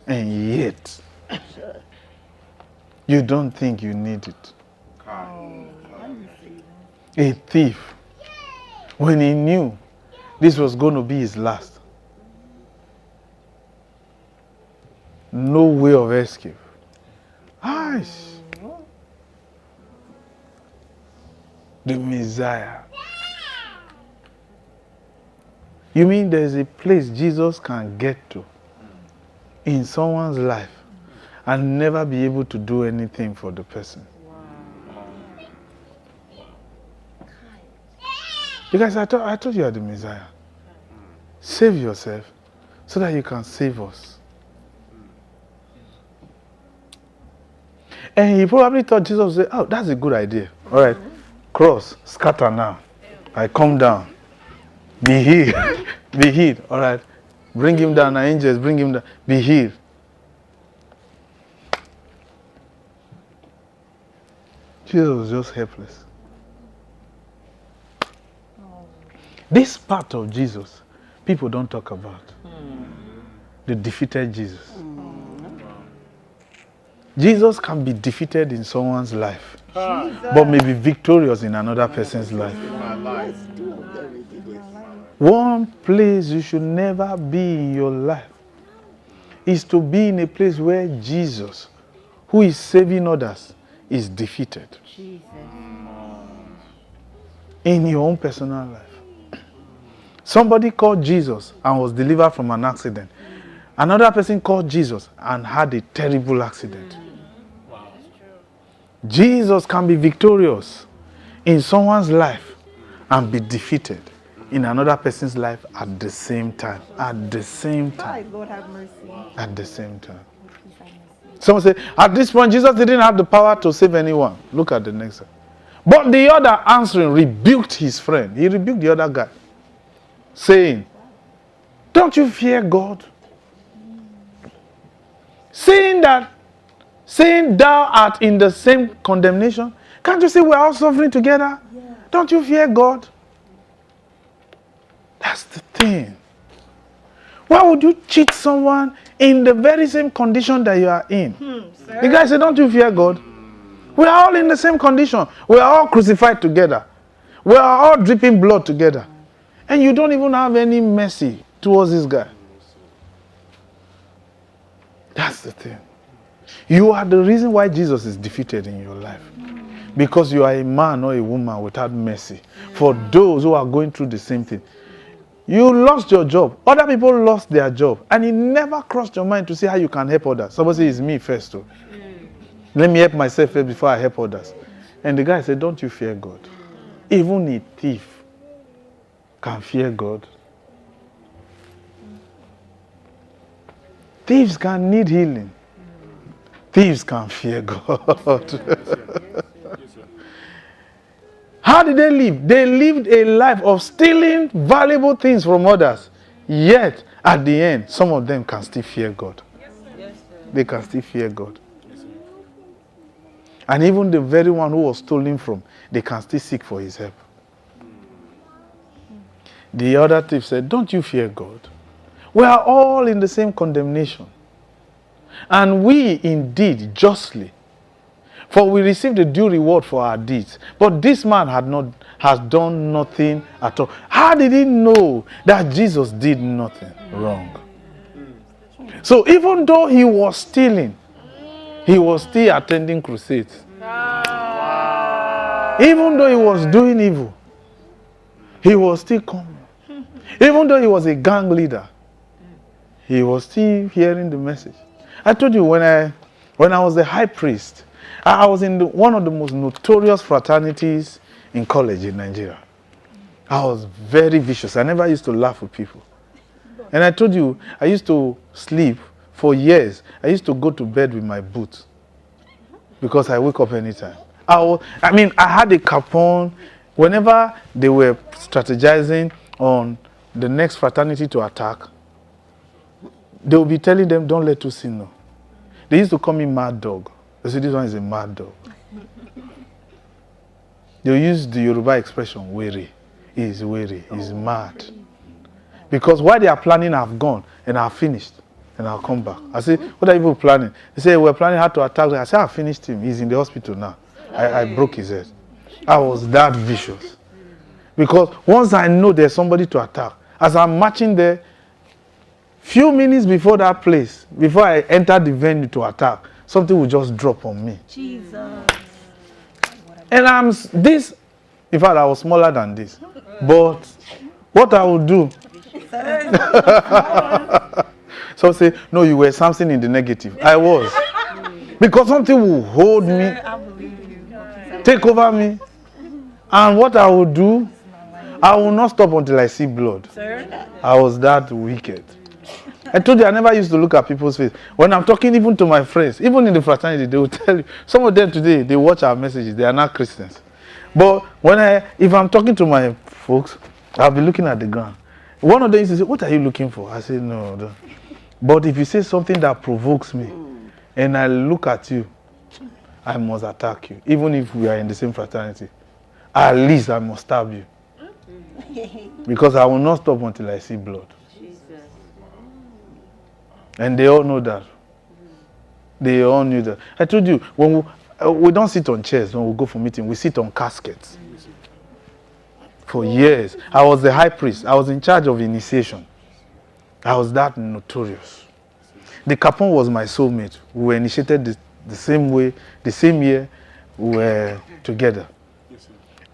And yet, you don't think you need it. A thief, when he knew this was going to be his last, no way of escape. Aish. The Messiah. You mean there's a place Jesus can get to in someone's life and never be able to do anything for the person? You guys, I told you are the Messiah. Save yourself so that you can save us. And he probably thought Jesus would say, oh, that's a good idea. All right, cross, scatter now. I come down. Be healed. Be healed. All right. Bring him down, the angels, bring him down. Be healed. Jesus was just helpless. This part of Jesus, people don't talk about. The defeated Jesus. Jesus can be defeated in someone's life, but may be victorious in another person's life. One place you should never be in your life is to be in a place where Jesus, who is saving others, is defeated. In your own personal life. Somebody called Jesus and was delivered from an accident. Another person called Jesus and had a terrible accident. Jesus can be victorious in someone's life and be defeated in another person's life at the same time. At the same time. Lord have mercy. At the same time. Someone say, at this point, Jesus didn't have the power to save anyone. Look at the next one. But the other answering rebuked his friend. He rebuked the other guy, saying, don't you fear God? Saying thou art in the same condemnation. Can't you see we're all suffering together? Yeah. Don't you fear God? That's the thing. Why would you cheat someone in the very same condition that you are in? The guy said, don't you fear God? We are all in the same condition. We are all crucified together. We are all dripping blood together. And you don't even have any mercy towards this guy. That's the thing. You are the reason why Jesus is defeated in your life. Because you are a man or a woman without mercy. For those who are going through the same thing. You lost your job. Other people lost their job. And it never crossed your mind to see how you can help others. Somebody says, it's me first too. Let me help myself first before I help others. And the guy said, don't you fear God? Even a thief can fear God. Thieves can need healing. Thieves can fear God. How did they live? They lived a life of stealing valuable things from others. Yet, at the end, some of them can still fear God. They can still fear God. And even the very one who was stolen from, they can still seek for his help. The other thief said, don't you fear God? We are all in the same condemnation. And we indeed justly, for we received a due reward for our deeds. But this man has done nothing at all. How did he know that Jesus did nothing wrong? So even though he was stealing, he was still attending crusades. Even though he was doing evil, he was still coming. Even though he was a gang leader, he was still hearing the message. I told you when When I was the high priest, I was in one of the most notorious fraternities in college in Nigeria. I was very vicious. I never used to laugh with people. And I told you, I used to sleep for years. I used to go to bed with my boots because I wake up anytime. I had a capone. Whenever they were strategizing on the next fraternity to attack, they would be telling them, don't let Osi know. They used to call me mad dog. They say, this one is a mad dog. They use the Yoruba expression, weary. He's weary, he's mad. Because while they are planning, I've gone and I've finished. And I'll come back. I say, what are you people planning? They say, we're planning how to attack. I say, I finished him. He's in the hospital now. I broke his head. I was that vicious. Because once I know there's somebody to attack, as I'm marching there, few minutes before that place, before I enter the venue to attack, something will just drop on me. Jesus. And in fact, I was smaller than this. But what I would do, so say, no, you were something in the negative. I was. Because something will hold me, take over me. And what I will do, I will not stop until I see blood. I was that wicked. I told you I never used to look at people's face. When I'm talking even to my friends, even in the fraternity, they will tell you. Some of them today, they watch our messages. They are not Christians. But if I'm talking to my folks, I'll be looking at the ground. One of them used to say, what are you looking for? I say, no, don't. But if you say something that provokes me, and I look at you, I must attack you. Even if we are in the same fraternity. At least I must stab you. Because I will not stop until I see blood. And they all know that. They all knew that. I told you, when we don't sit on chairs when we go for meeting, we sit on caskets. For years. I was the high priest. I was in charge of initiation. I was that notorious. The Capone was my soulmate. We were initiated the same way, the same year we were together.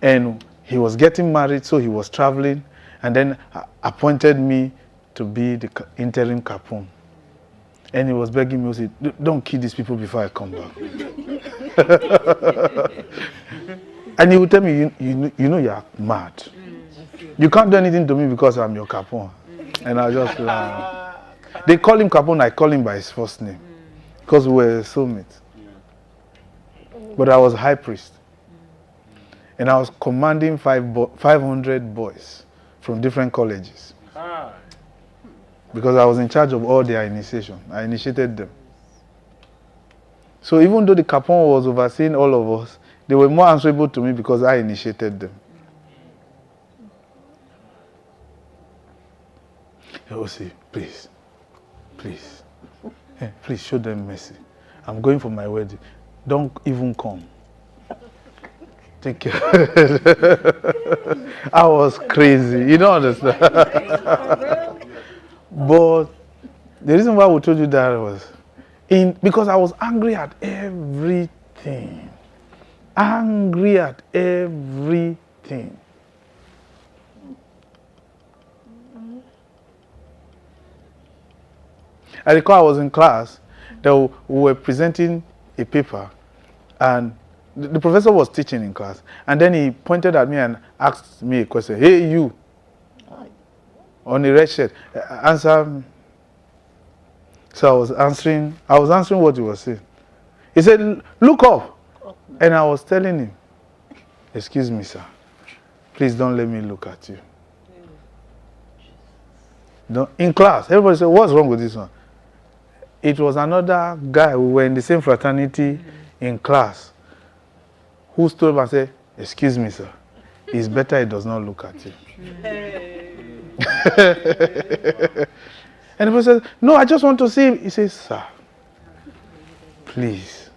And he was getting married, so he was traveling, and then appointed me to be the interim Capone. And he was begging me, he said, don't kill these people before I come back. And he would tell me, you know you're mad. You can't do anything to me because I'm your Capone. And I just laugh. They call him Capone, I call him by his first name. Because we were soulmates. But I was high priest. And I was commanding 500 boys from different colleges. Because I was in charge of all their initiation. I initiated them. So even though the Capone was overseeing all of us, they were more answerable to me because I initiated them. Osi, please. Please. Please show them mercy. I'm going for my wedding. Don't even come. Take care. I was crazy. You don't understand. But the reason why we told you that was because I was angry at everything. Angry at everything. I recall I was in class, we were presenting a paper, and the professor was teaching in class, and then he pointed at me and asked me a question. Hey, you, on a red shirt, answer me. So I was answering what he was saying. He said, look up. And I was telling him, excuse me, sir, please don't let me look at you. In class, everybody said, what's wrong with this one? It was another guy who were in the same fraternity in class who stood up and said, excuse me, sir, it's better he does not look at you. And the person said, no, I just want to see him. He says, sir, please,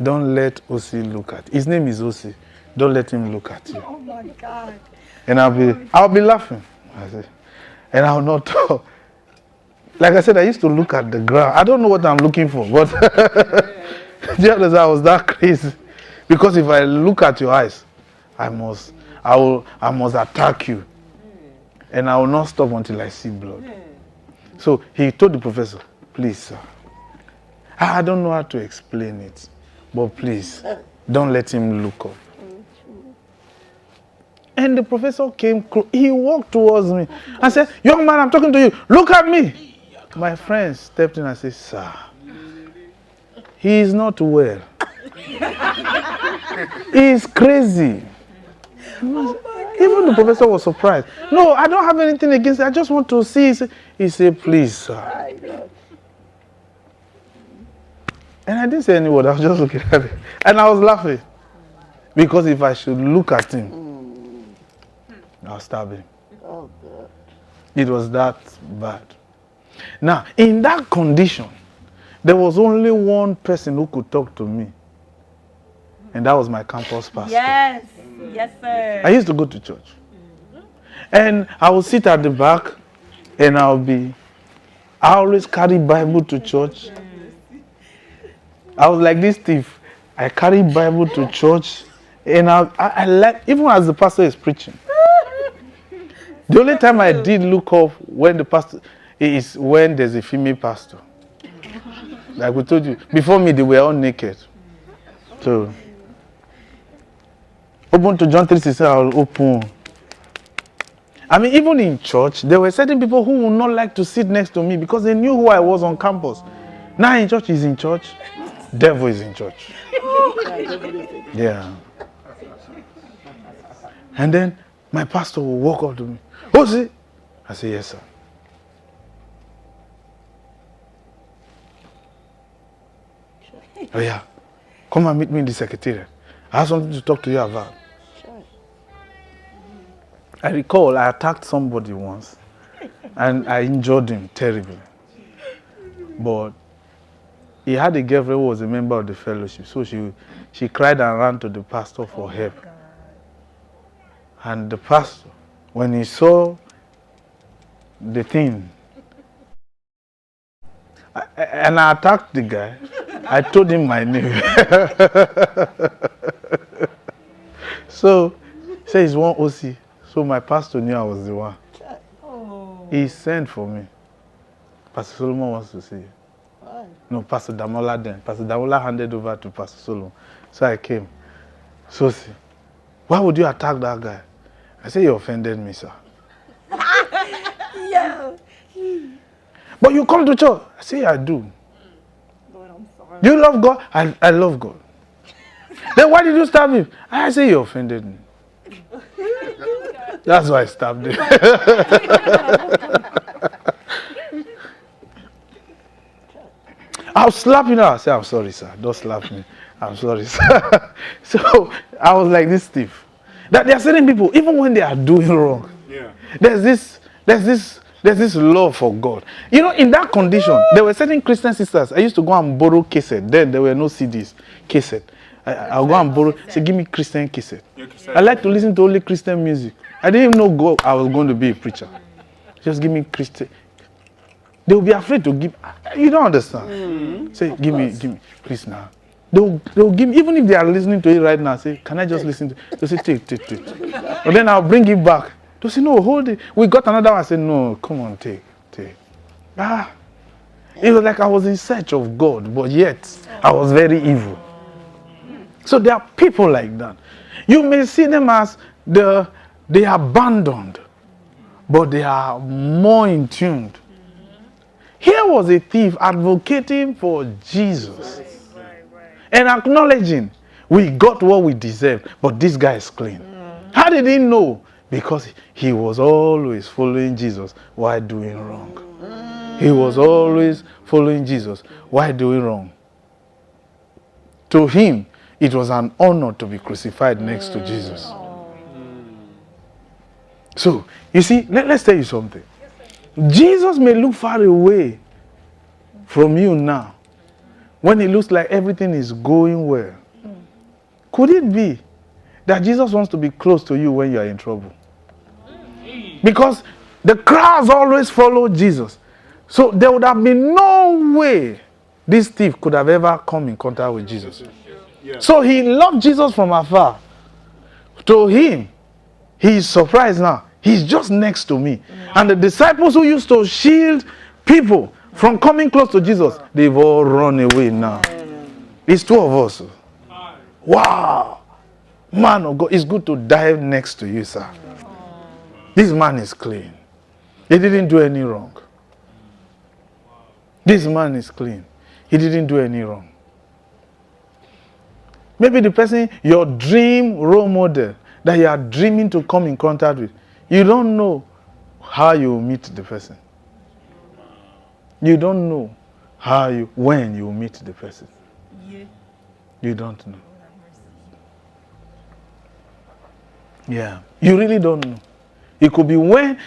don't let Osi look at you. His name is Osi. Don't let him look at you. Oh my God. And I'll be laughing. I said, and I'll not talk. Like I said, I used to look at the ground. I don't know what I'm looking for, but just I was that crazy. Because if I look at your eyes, I must attack you. And I will not stop until I see blood. So he told the professor, please, sir, I don't know how to explain it. But please, don't let him look up. And the professor came close. He walked towards me and said, young man, I'm talking to you. Look at me. My friend stepped in and said, sir, he is not well. He is crazy. Even the professor was surprised. No, I don't have anything against it. I just want to see. He said, please, sir. And I didn't say any word. I was just looking at it. And I was laughing. Because if I should look at him, I'll stab him. Oh, God. It was that bad. Now, in that condition, there was only one person who could talk to me. And that was my campus pastor. Yes. Yes, sir. I used to go to church. And I would sit at the back and I always carry Bible to church. I was like this thief. I carry Bible to church and I like, even as the pastor is preaching. The only time I did look up when the pastor is when there's a female pastor. Like we told you, before me they were all naked. So open to John 3:16, I'll open. I mean, even in church, there were certain people who would not like to sit next to me because they knew who I was on campus. Now in church is in church, devil is in church. Yeah. And then my pastor will walk up to me. Bro.Osi? I say, yes, sir. Oh, yeah. Come and meet me in the secretariat. I have something to talk to you about. I recall I attacked somebody once and I injured him terribly. But he had a girlfriend who was a member of the fellowship. So she cried and ran to the pastor for help. And the pastor, when he saw the thing, and I attacked the guy, I told him my name. So, he said he's Bro.Osi. So my pastor knew I was the one. He sent for me. Pastor Solomon wants to see you. No, Pastor Damola then. Pastor Damola handed over to Pastor Solomon. So I came. So, see, why would you attack that guy? I said, you offended me, sir. Yeah. But you come to church. I say, I do. Lord, I'm sorry. You love God? I love God. Then why did you stab him? I say, you offended me. That's why I stabbed him. I'll slap you now. I say, I'm sorry, sir. Don't slap me. I'm sorry, sir. So I was like this thief. That there are certain people, even when they are doing wrong, there's this love for God. You know, in that condition, there were certain Christian sisters. I used to go and borrow cassette. Then there were no CDs. Cassette. I'll go and borrow. Say, give me Christian cassette. I like to listen to only Christian music. I didn't even know God, I was going to be a preacher. Just give me Christian. They will be afraid to give. You don't understand. Say, give me, please now. They'll give me, even if they are listening to it right now, say, can I just listen to it? They'll say, take. And then I'll bring it back. They'll say, no, hold it. We got another one. I say, no, come on, take. It was like I was in search of God, but yet I was very evil. So there are people like that. You may see them as they are abandoned, but they are more in tune. Here was a thief advocating for Jesus and acknowledging we got what we deserved, but this guy is clean. How did he know? Because he was always following Jesus while doing wrong. He was always following Jesus while doing wrong. To him, it was an honor to be crucified next to Jesus. So, you see, let's tell you something. Jesus may look far away from you now when it looks like everything is going well. Could it be that Jesus wants to be close to you when you are in trouble? Because the crowds always follow Jesus. So there would have been no way this thief could have ever come in contact with Jesus. So he loved Jesus from afar. To him, he is surprised now. He's just next to me. And the disciples who used to shield people From coming close to Jesus, they've all run away now. It's two of us. Wow. Man of God, it's good to die next to you, sir. This man is clean. He didn't do any wrong. This man is clean. He didn't do any wrong. Maybe the person, your dream role model, that you are dreaming to come in contact with, you don't know how you meet the person. You don't know when you meet the person. You don't know. Yeah, you really don't know. It could be when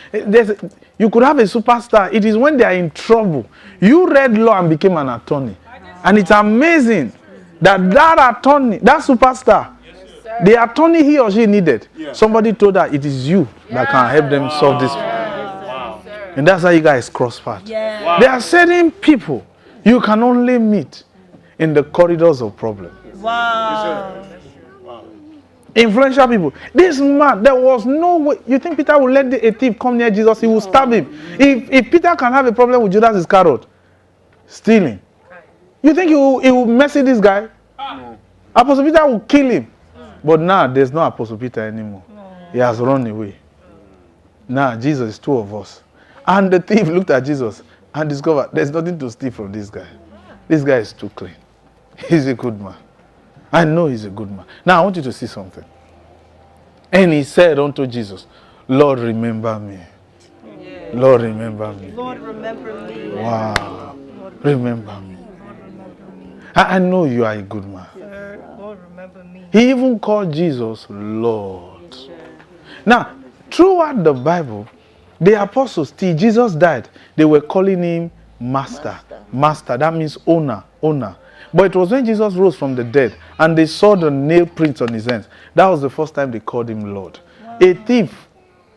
you could have a superstar. It is when they are in trouble. You read law and became an attorney, and it's amazing that attorney, that superstar, the attorney he or she needed, somebody told her it is you that can help them solve this problem. And that's how you guys cross paths. There are certain people you can only meet in the corridors of problem. Wow. Influential people. This man, there was no way. You think Peter will let a thief come near Jesus? He will stab him. If Peter can have a problem with Judas Iscariot, stealing, you think he will mercy this guy? Apostle Peter will kill him. But now there's no Apostle Peter anymore. He has run away. Now Jesus is two of us. And the thief looked at Jesus and discovered there's nothing to steal from this guy. This guy is too clean. He's a good man. I know he's a good man. Now I want you to see something. And he said unto Jesus, Lord, remember me. Yeah. Lord, remember me. Lord, remember me. Wow. Remember me. I know you are a good man. Sir, Lord, remember me. He even called Jesus Lord. Now, throughout the Bible, the apostles, till Jesus died, they were calling him Master. Master, that means owner. But it was when Jesus rose from the dead and they saw the nail prints on his hands, that was the first time they called him Lord. Wow. A thief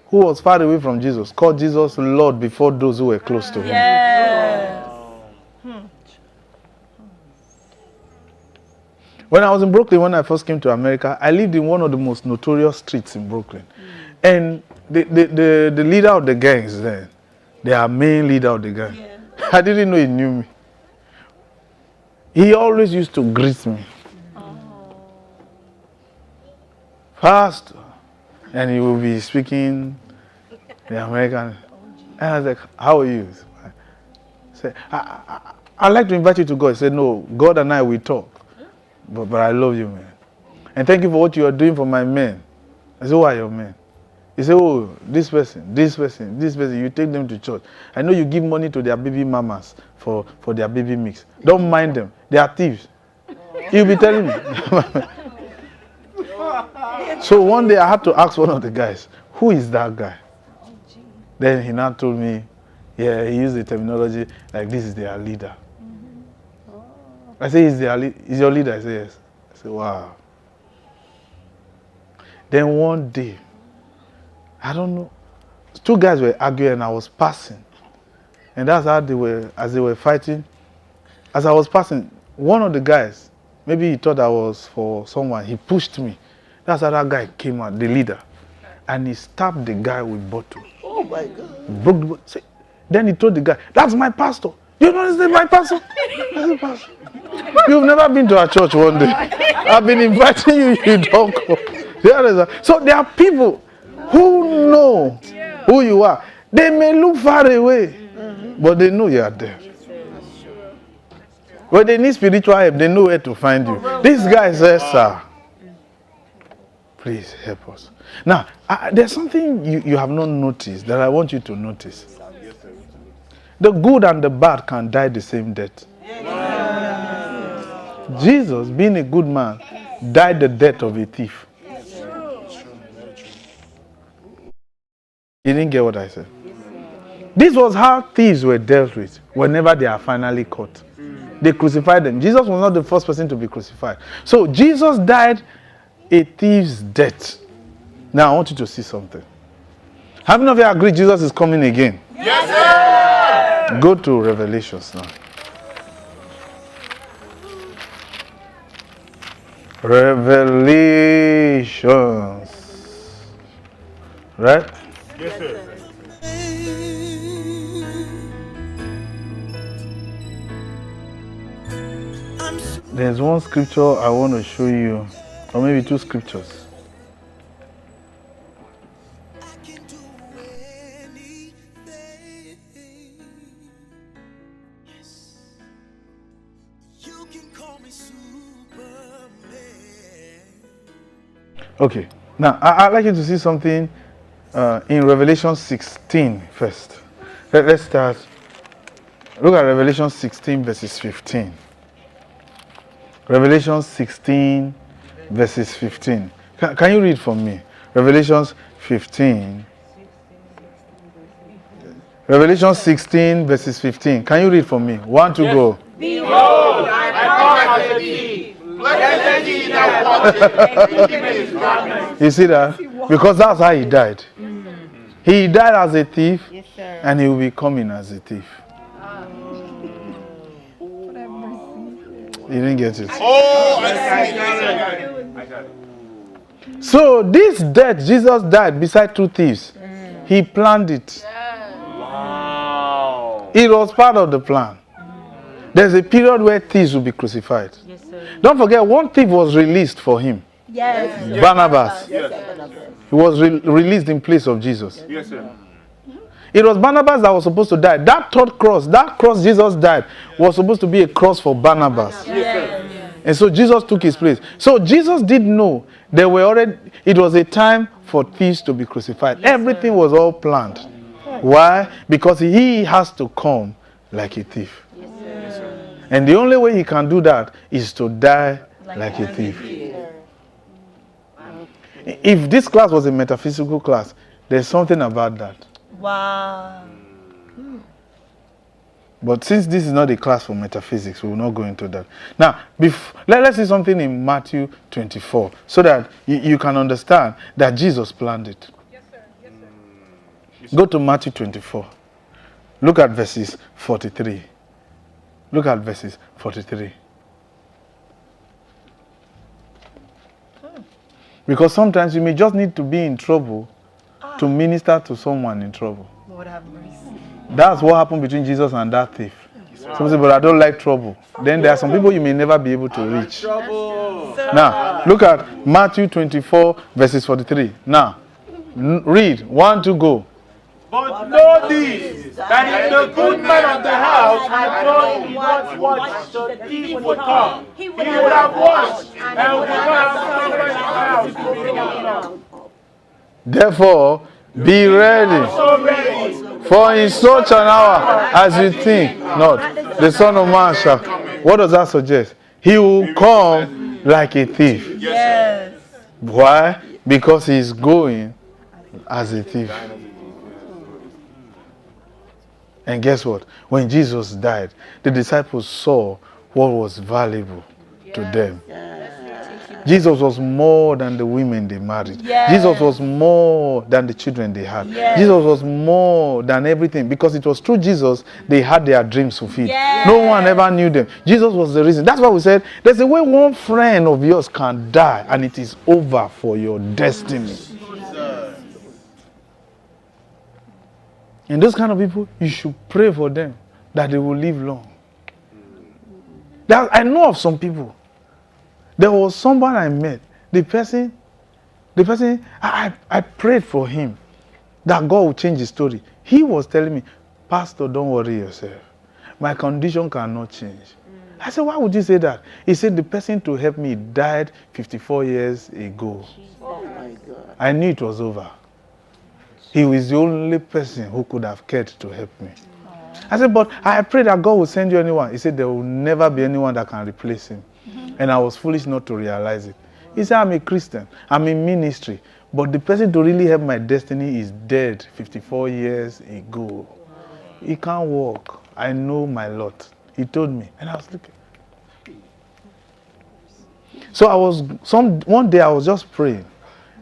who was far away from Jesus called Jesus Lord before those who were close to him. Yes. When I was in Brooklyn, when I first came to America, I lived in one of the most notorious streets in Brooklyn. And the leader of the gangs then, their main leader of the gang, I didn't know he knew me. He always used to greet me. Pastor. And he will be speaking the American. And I was like, how are you? I said, I'd like to invite you to go. He said, no, God and I will talk. But I love you, man. And thank you for what you are doing for my men. I said, who are your men? He said, oh, this person, you take them to church. I know you give money to their baby mamas for their baby mix. Don't mind them. They are thieves. He'll be telling me. So one day I had to ask one of the guys, who is that guy? Then he now told me, yeah, he used the terminology like this is their leader. I said, is your leader? I said, yes. I said, wow. Then one day, I don't know, two guys were arguing and I was passing. And that's how as they were fighting, as I was passing, one of the guys, maybe he thought I was for someone, he pushed me. That's how that guy came out, the leader. And he stabbed the guy with bottle. Oh my God. Broke the bottle. Then he told the guy, that's my pastor. You know this is my pastor? That's my pastor. You've never been to our church one day. I've been inviting you, you don't come. So there are people who know who you are. They may look far away, but they know you are there. When they need spiritual help, they know where to find you. This guy says, sir, please help us. Now, there's something you have not noticed that I want you to notice. The good and the bad can die the same death. Jesus, being a good man, died the death of a thief. You didn't get what I said? This was how thieves were dealt with whenever they are finally caught. They crucified them. Jesus was not the first person to be crucified. So Jesus died a thief's death. Now I want you to see something. How many of you agree Jesus is coming again? Yes, sir. Go to Revelations now. Revelations. Right? Yes, sir. There's one scripture I want to show you, or maybe two scriptures. Okay, now I'd like you to see something in Revelation 16 first. Let's start. Look at Revelation 16 verses 15. Revelation 16 verses 15. Can you read for me? Revelation 15. Revelation 16 verses 15. Can you read for me? 1, 2, go. Behold, I come as a thief. Blessed is he that walketh in his garment. You see that? Because that's how he died. He died as a thief, Yes, sir. and he will be coming as a thief. You didn't get it. Oh, I got it. So this death, Jesus died beside two thieves. He planned it. Wow. It was part of the plan. There's a period where thieves will be crucified. Yes, sir. Don't forget, one thief was released for him. Yes. Barnabas. Yes. He was released in place of Jesus. Yes, sir. It was Barnabas that was supposed to die. That cross Jesus died, was supposed to be a cross for Barnabas. Yes, And so Jesus took his place. So Jesus did know it was a time for thieves to be crucified. Everything was all planned. Why? Because he has to come like a thief. And the only way he can do that is to die like a thief. If this class was a metaphysical class, there's something about that. Wow. But since this is not a class for metaphysics, we will not go into that. Now, let's see something in Matthew 24 so that you can understand that Jesus planned it. Yes, sir. Yes, sir. Go to Matthew 24. Look at verses 43. Look at verses 43. Because sometimes you may just need to be in trouble to minister to someone in trouble. Lord have mercy. That's what happened between Jesus and that thief. Some say, but I don't like trouble. Then there are some people you may never be able to reach. Now, look at Matthew 24, verses 43. Now, read. 1, 2, go. But know this, that if the good man of the house had known what the thief would come, he would have watched and would not have suffered the house to bring him down. Therefore, be ready, So ready. for in such an hour as you think not, the Son of Man shall. What does that suggest? He will come like a thief. Yes. Why? Because he is going as a thief. And guess what? When Jesus died, the disciples saw what was valuable to them. Jesus was more than the women they married. Yes. Jesus was more than the children they had. Yes. Jesus was more than everything, because it was through Jesus they had their dreams fulfilled. Yes. No one ever knew them. Jesus was the reason. That's why we said there's a way one friend of yours can die and it is over for your destiny. And those kind of people, you should pray for them that they will live long. I know of some people. There was someone I met. The person, I prayed for him that God will change his story. He was telling me, Pastor, don't worry yourself. My condition cannot change. I said, why would you say that? He said, the person to help me died 54 years ago. Oh my God. I knew it was over. He was the only person who could have cared to help me. I said, but I pray that God will send you anyone. He said, there will never be anyone that can replace him. And I was foolish not to realize it. He said, I'm a Christian. I'm in ministry. But the person to really help my destiny is dead 54 years ago. He can't walk. I know my lot. He told me. And I was looking. So one day I was just praying.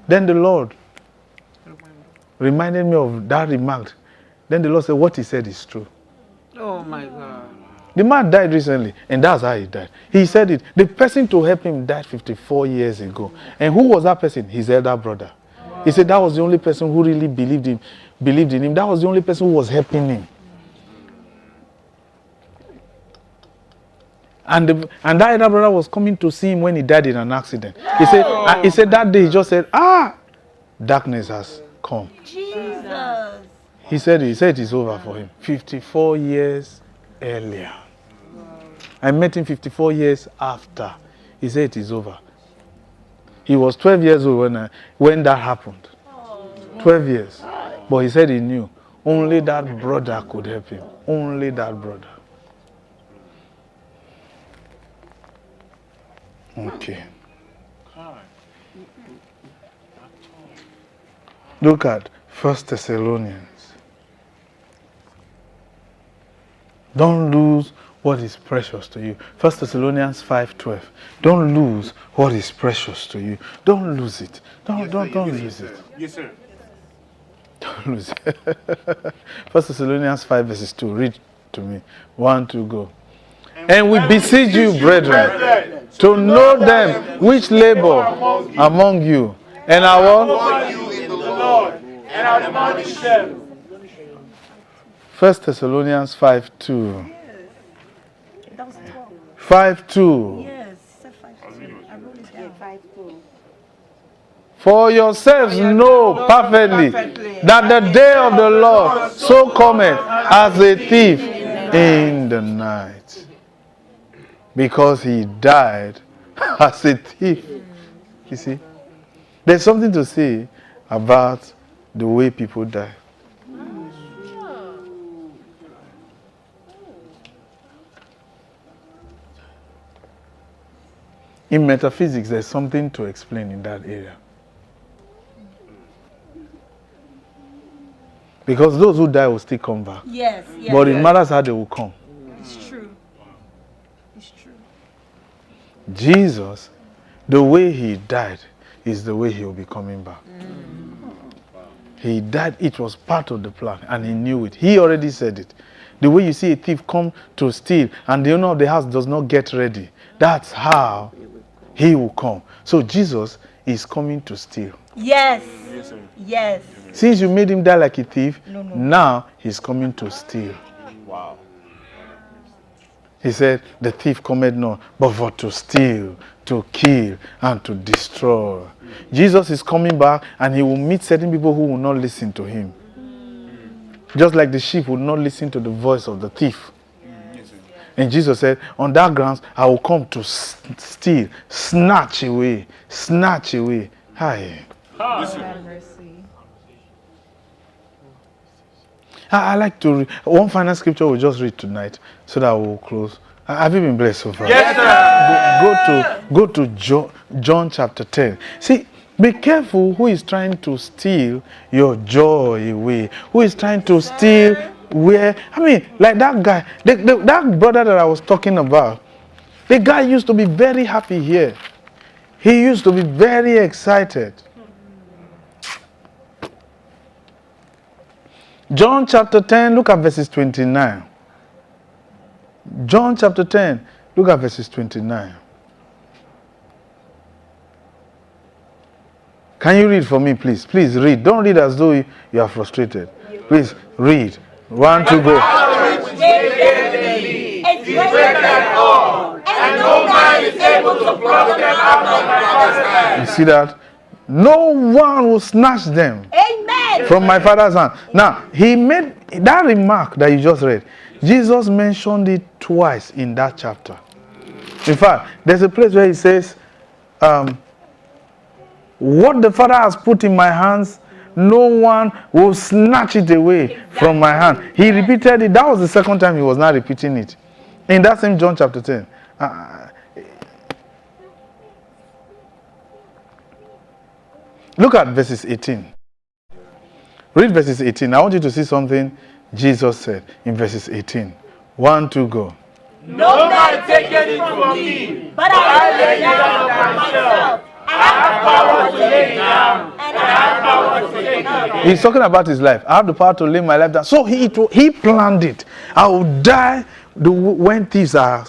Then the Lord reminded me of that remark. Then the Lord said, what he said is true. Oh my God. The man died recently, and that's how he died. He said it. The person to help him died 54 years ago. And who was that person? His elder brother. Wow. He said that was the only person who really believed in him. That was the only person who was helping him. And that elder brother was coming to see him when he died in an accident. He said that day he just said, darkness has come. Jesus. He said it's over for him. 54 years earlier. I met him 54 years after. He said it is over. He was 12 years old when that happened. 12 years. But he said he knew only that brother could help him. Only that brother. Okay. Look at 1 Thessalonians. Don't lose what is precious to you. 1 Thessalonians 5:12. Don't lose what is precious to you. Don't lose it. Don't lose it. Yes, sir. Don't lose it. 1 Thessalonians 5:2. Read to me. 1, 2, go. And we beseech you, brethren, to know them which labor among you, and our You in the Lord, and our admonish them. 1 Thessalonians 5:2. That was 12. 5:2. Yes, said 5:2. I wrote it down. 5:2. For yourselves know perfectly that the day of the Lord so cometh as a thief in the night. Because he died as a thief. You see? There's something to say about the way people die. In metaphysics, there's something to explain in that area. Because those who die will still come back. Yes, yes. But it matters how they will come. It's true. It's true. Jesus, the way he died is the way he will be coming back. He died, it was part of the plan, and he knew it. He already said it. The way you see a thief come to steal, and the owner of the house does not get ready, that's how he will come. So Jesus is coming to steal. Yes. Yes. Since you made him die like a thief, No. now he's coming to steal. Wow. He said, the thief cometh not, but for to steal, to kill, and to destroy. Jesus is coming back, and he will meet certain people who will not listen to him. Just like the sheep would not listen to the voice of the thief. And Jesus said, on that grounds, I will come to steal, snatch away. Hi. I like to read. One final scripture we'll just read tonight so that we'll close. Have you been blessed so far? Yes, sir. Go to John chapter 10. See, be careful who is trying to steal your joy away. Who is trying to steal like that guy, that brother that I was talking about. The guy used to be very happy here. He used to be very excited. John chapter 10, look at verses 29. John chapter 10, look at verses 29. Can you read for me, please? Please read. Don't read as though you are frustrated. Please read. 1, 2, go. It's greater than all, and no man is able to pluck them out of my Father's hand. You see that? No one will snatch them Amen. from my Father's hand. Now, he made that remark that you just read. Jesus mentioned it twice in that chapter. In fact, there's a place where he says, what the Father has put in my hands, no one will snatch it away from my hand. He repeated it. That was the second time he was now repeating it. In that same John chapter 10. Look at verses 18. Read verses 18. I want you to see something Jesus said in verses 18. 1, 2, go. No man take it from me, But I lay it down for myself. I have power to lay it down, and I have power to take it up. He's talking about his life. I have the power to lay my life down. So he planned it. I will die when thieves are,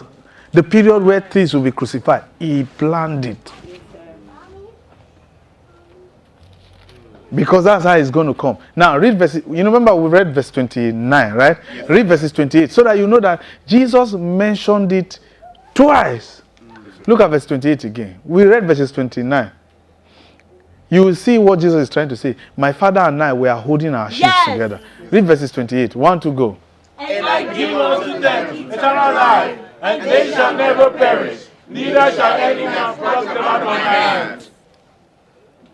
the period where thieves will be crucified. He planned it. Because that's how it's going to come. Now, read verses. You remember we read verse 29, right? Read verses 28. So that you know that Jesus mentioned it Twice. Look at verse 28 again. We read verses 29. You will see what Jesus is trying to say. My Father and I, we are holding our sheaves together. Read verses 28. 1 to go. And I give unto them eternal life, and they shall never perish, neither shall any man pluck them out of my hand.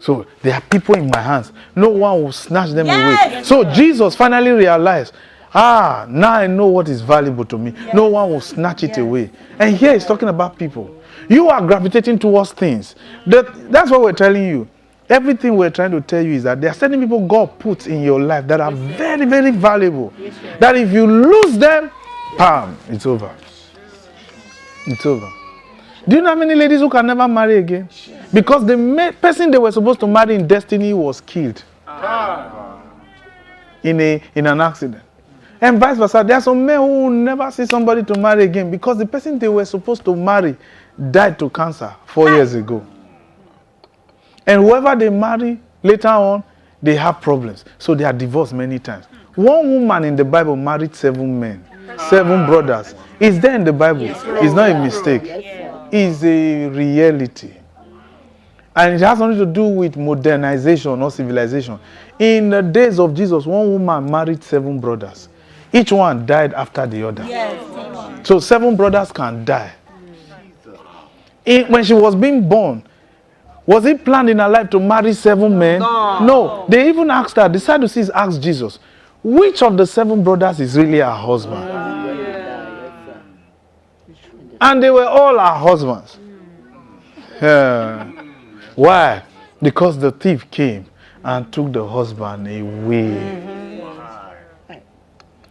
So there are people in my hands. No one will snatch them away. So Jesus finally realized, now I know what is valuable to me. No one will snatch it away. And here he's talking about people. You are gravitating towards things. That's what we're telling you. Everything we're trying to tell you is that there are certain people God puts in your life that are very, very valuable. That if you lose them, bam, it's over. It's over. Do you know how many ladies who can never marry again? Because the person they were supposed to marry in destiny was killed in an accident. And vice versa. There are some men who will never see somebody to marry again because the person they were supposed to marry died to cancer 4 years ago. And whoever they marry later on, they have problems. So they are divorced many times. One woman in the Bible married 7 men, 7 brothers. It's there in the Bible. It's not a mistake. It's a reality. And it has nothing to do with modernization or civilization. In the days of Jesus, one woman married 7 brothers. Each one died after the other. So 7 brothers can die. When she was being born, was it planned in her life to marry 7 men? No. They even asked her, the Sadducees asked Jesus, which of the 7 brothers is really her husband? And they were all her husbands. Why? Because the thief came and took the husband away.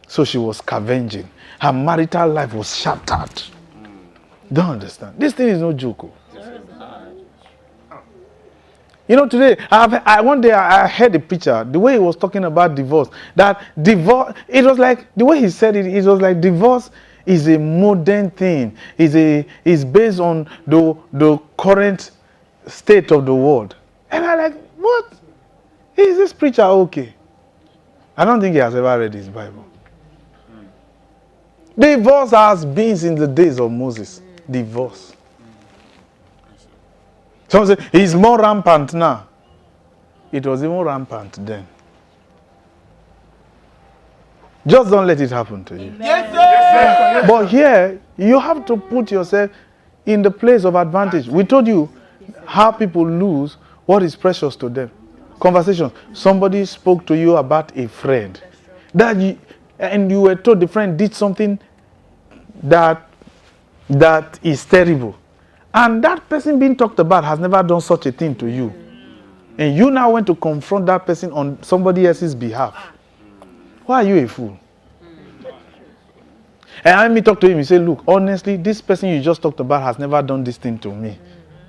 So she was scavenging. Her marital life was shattered. Don't understand. This thing is no joke. You know, today, one day I heard a preacher, the way he was talking about divorce, that divorce, it was like, the way he said it, it was like divorce is a modern thing. It's based on the current state of the world. And I'm like, what? Is this preacher okay? I don't think he has ever read his Bible. Divorce has been since the days of Moses. Divorce. Some say it's more rampant now. It was even rampant then. Just don't let it happen to you. Yes, sir. But here, you have to put yourself in the place of advantage. We told you how people lose what is precious to them. Conversations. Somebody spoke to you about a friend. And you were told the friend did something that is terrible. And that person being talked about has never done such a thing to you. And you now went to confront that person on somebody else's behalf. Why are you a fool? And I talk to him, he said, look, honestly, this person you just talked about has never done this thing to me.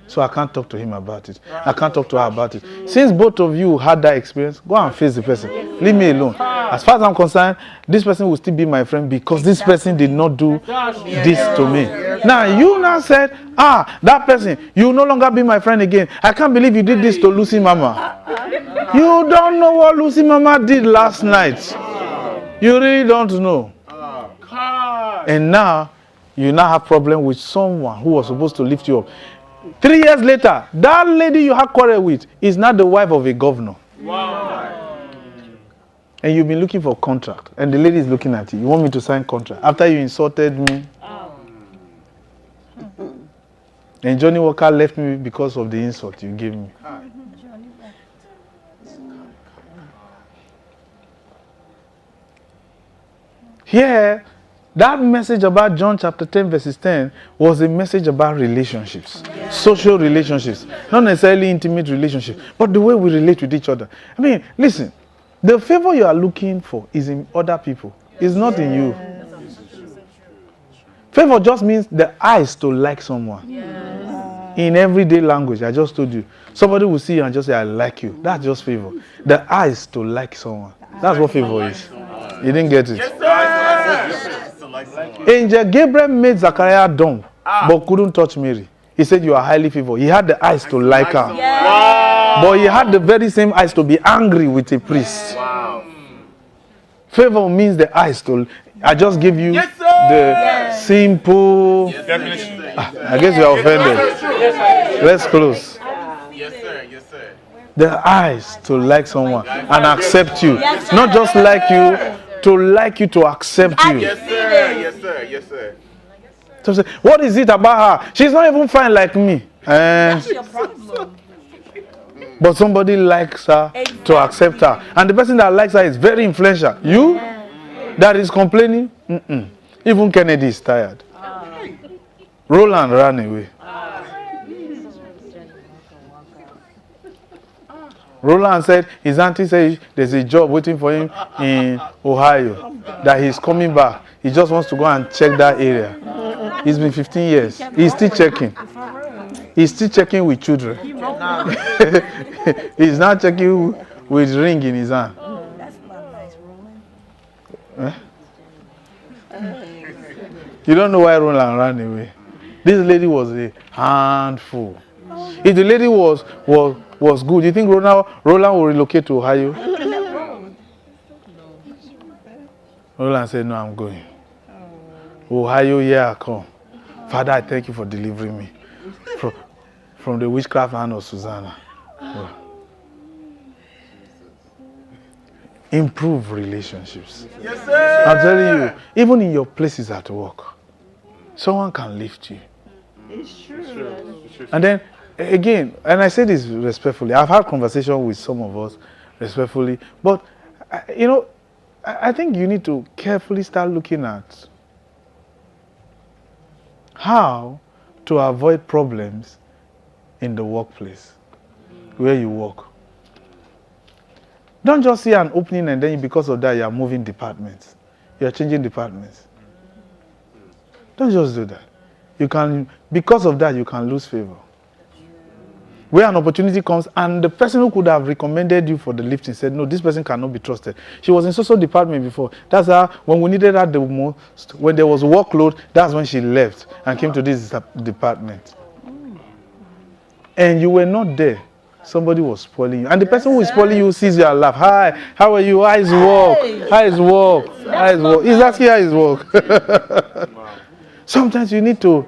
So I can't talk to him about it. I can't talk to her about it. Since both of you had that experience, go and face the person. Leave me alone. As far as I'm concerned, this person will still be my friend because this person did not do this to me. Now, you now said, that person, you will no longer be my friend again. I can't believe you did this to Lucy Mama. You don't know what Lucy Mama did last night. You really don't know. And now, you now have problem with someone who was supposed to lift you up. 3 years later, that lady you had quarrel with is now the wife of a governor. Wow. And you've been looking for a contract. And the lady is looking at you. You want me to sign contract after you insulted me? And Johnny Walker left me because of the insult you gave me. Here, that message about John chapter 10 verses 10 was a message about relationships, social relationships, not necessarily intimate relationships, but the way we relate with each other. I mean, listen, the favor you are looking for is in other people. It's not in you. Favor just means the eyes to like someone. In everyday language, I just told you. Somebody will see you and just say, I like you. That's just favor. The eyes to like someone. That's what favor is. You didn't get it. Angel Gabriel made Zachariah dumb, but couldn't touch Mary. He said, you are highly favored. He had the eyes to like her. But he had the very same eyes to be angry with a priest. Favor means the eyes to... I just give you Yes, sir. the simple. Definition. I guess you are offended. Let's close. Yes, sir. Yes, sir. The eyes to like someone and accept you. Not just like you, to accept you. Yes, sir. Yes, sir. Yes, sir. So say, what is it about her? She's not even fine like me. That's your problem. But somebody likes her to accept her. And the person that likes her is very influential. You that is complaining, even Kennedy is tired. Roland ran away. Roland said his auntie said there's a job waiting for him in Ohio, that he's coming back. He just wants to go and check that area. It's been 15 years. He's still checking. He's still checking with children. He's now checking with ring in his hand. That's not nice, Roland. You don't know why Roland ran away. This lady was a handful. If the lady was good, you think Roland will relocate to Ohio? Roland said, no, I'm going. Ohio, yeah, I come. Father, I thank you for delivering me from the witchcraft hand of Susanna. Improve relationships. Yes, sir. I'm telling you, even in your places at work, someone can lift you. It's true. And then, again, and I say this respectfully, I've had conversations with some of us respectfully, but, I think you need to carefully start looking at how to avoid problems in the workplace where you work. Don't just see an opening and then because of that you are moving departments. You are changing departments. Don't just do that. Because of that you can lose favor. Where an opportunity comes and the person who could have recommended you for the lifting said, no, this person cannot be trusted. She was in social department before. That's how, when we needed her the most, when there was workload, that's when she left and came to this department. And you were not there. Somebody was spoiling you. And the person who is spoiling you sees you and laugh. Hi, how are you? How is work? How is work? How is work? He's asking how is work. Sometimes you need to,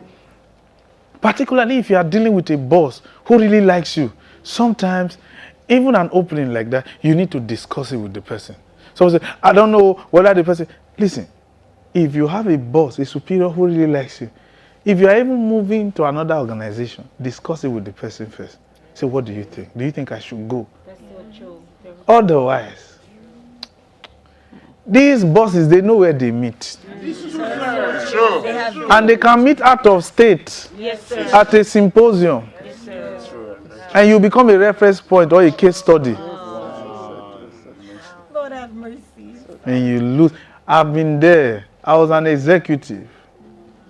particularly if you are dealing with a boss who really likes you, sometimes, even an opening like that, you need to discuss it with the person. Someone say, I don't know whether the person... Listen, if you have a boss, a superior who really likes you, if you are even moving to another organization, discuss it with the person first. Say, what do you think? Do you think I should go? That's so true. Otherwise, these bosses, they know where they meet. It's true. And they can meet out of state at a symposium. And you become a reference point or a case study. Lord have mercy. And you lose. I've been there. I was an executive.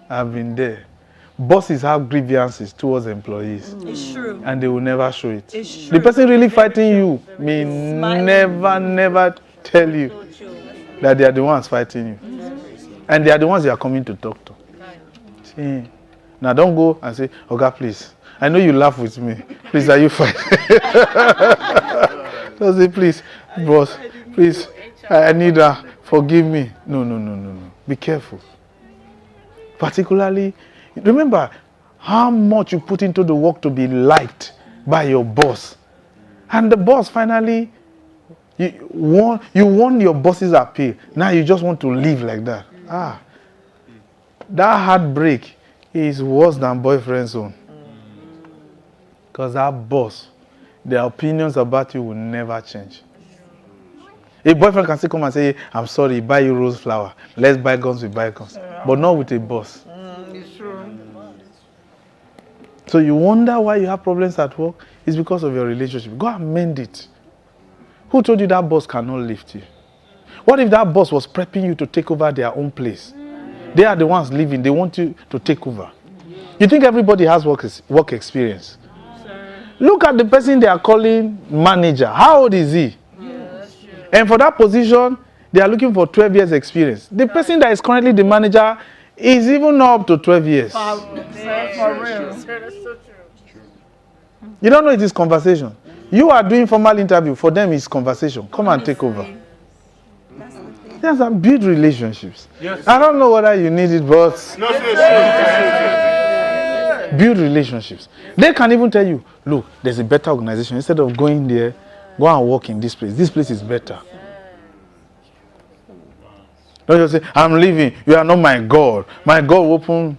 I've been there. Bosses have grievances towards employees. It's true. And they will never show it. It's true. The person really fighting you may never tell you that they are the ones fighting you. And they are the ones you are coming to talk to. See? Now don't go and say, Oga, please. I know you laugh with me. Please, are you fine? Don't say, please, boss, please, I need her. Forgive me. No. Be careful. Particularly, remember how much you put into the work to be liked by your boss. And the boss finally, you won your boss's appeal. Now you just want to live like that. That heartbreak is worse than boyfriend's own. Because that boss, their opinions about you will never change. A boyfriend can still come and say, I'm sorry, buy you rose flower. Let's buy guns with bygones. But not with a boss. It's true. So you wonder why you have problems at work? It's because of your relationship. Go and mend it. Who told you that boss cannot lift you? What if that boss was prepping you to take over their own place? They are the ones living. They want you to take over. You think everybody has work experience? Look at the person they are calling manager. How old is he? And for that position, they are looking for 12 years experience. The person that is currently the manager is even not up to 12 years. For real. You don't know it is conversation. You are doing formal interview. For them, it's conversation. Come and take over. That's the thing. Yes, and build relationships. Yes. I don't know whether you need it, but build relationships. They can even tell you, look, there's a better organization. Instead of going there, go and work in this place. This place is better. Don't just say, I'm leaving. You are not my God. My God will open.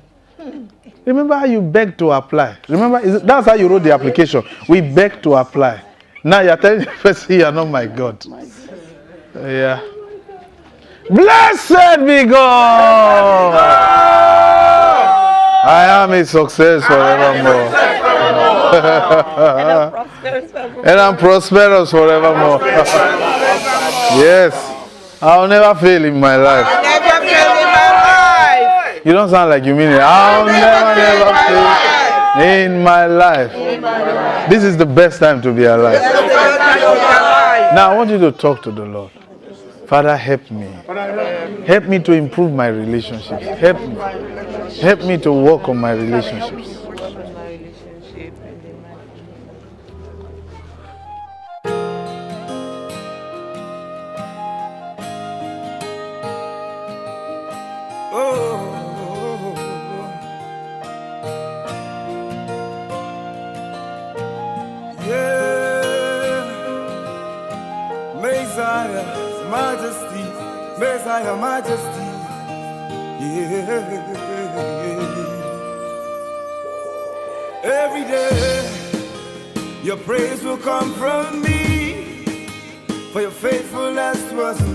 Remember how you begged to apply. Remember, that's how you wrote the application. We begged to apply. Now you're telling the person, you are not my God. Yeah. Blessed be God. I am a success forevermore. And I'm prosperous forevermore. Yes. I'll never fail in my life. Never fail in my life. You don't sound like you mean it. I'll never fail in my life. This is the best time to be alive. Now I want you to talk to the Lord. Father, help me. Help me to improve my relationships. Help me. Help me to work on my relationships. Majesty, Messiah, Majesty, yeah. Every day, your praise will come from me, for your faithfulness was me.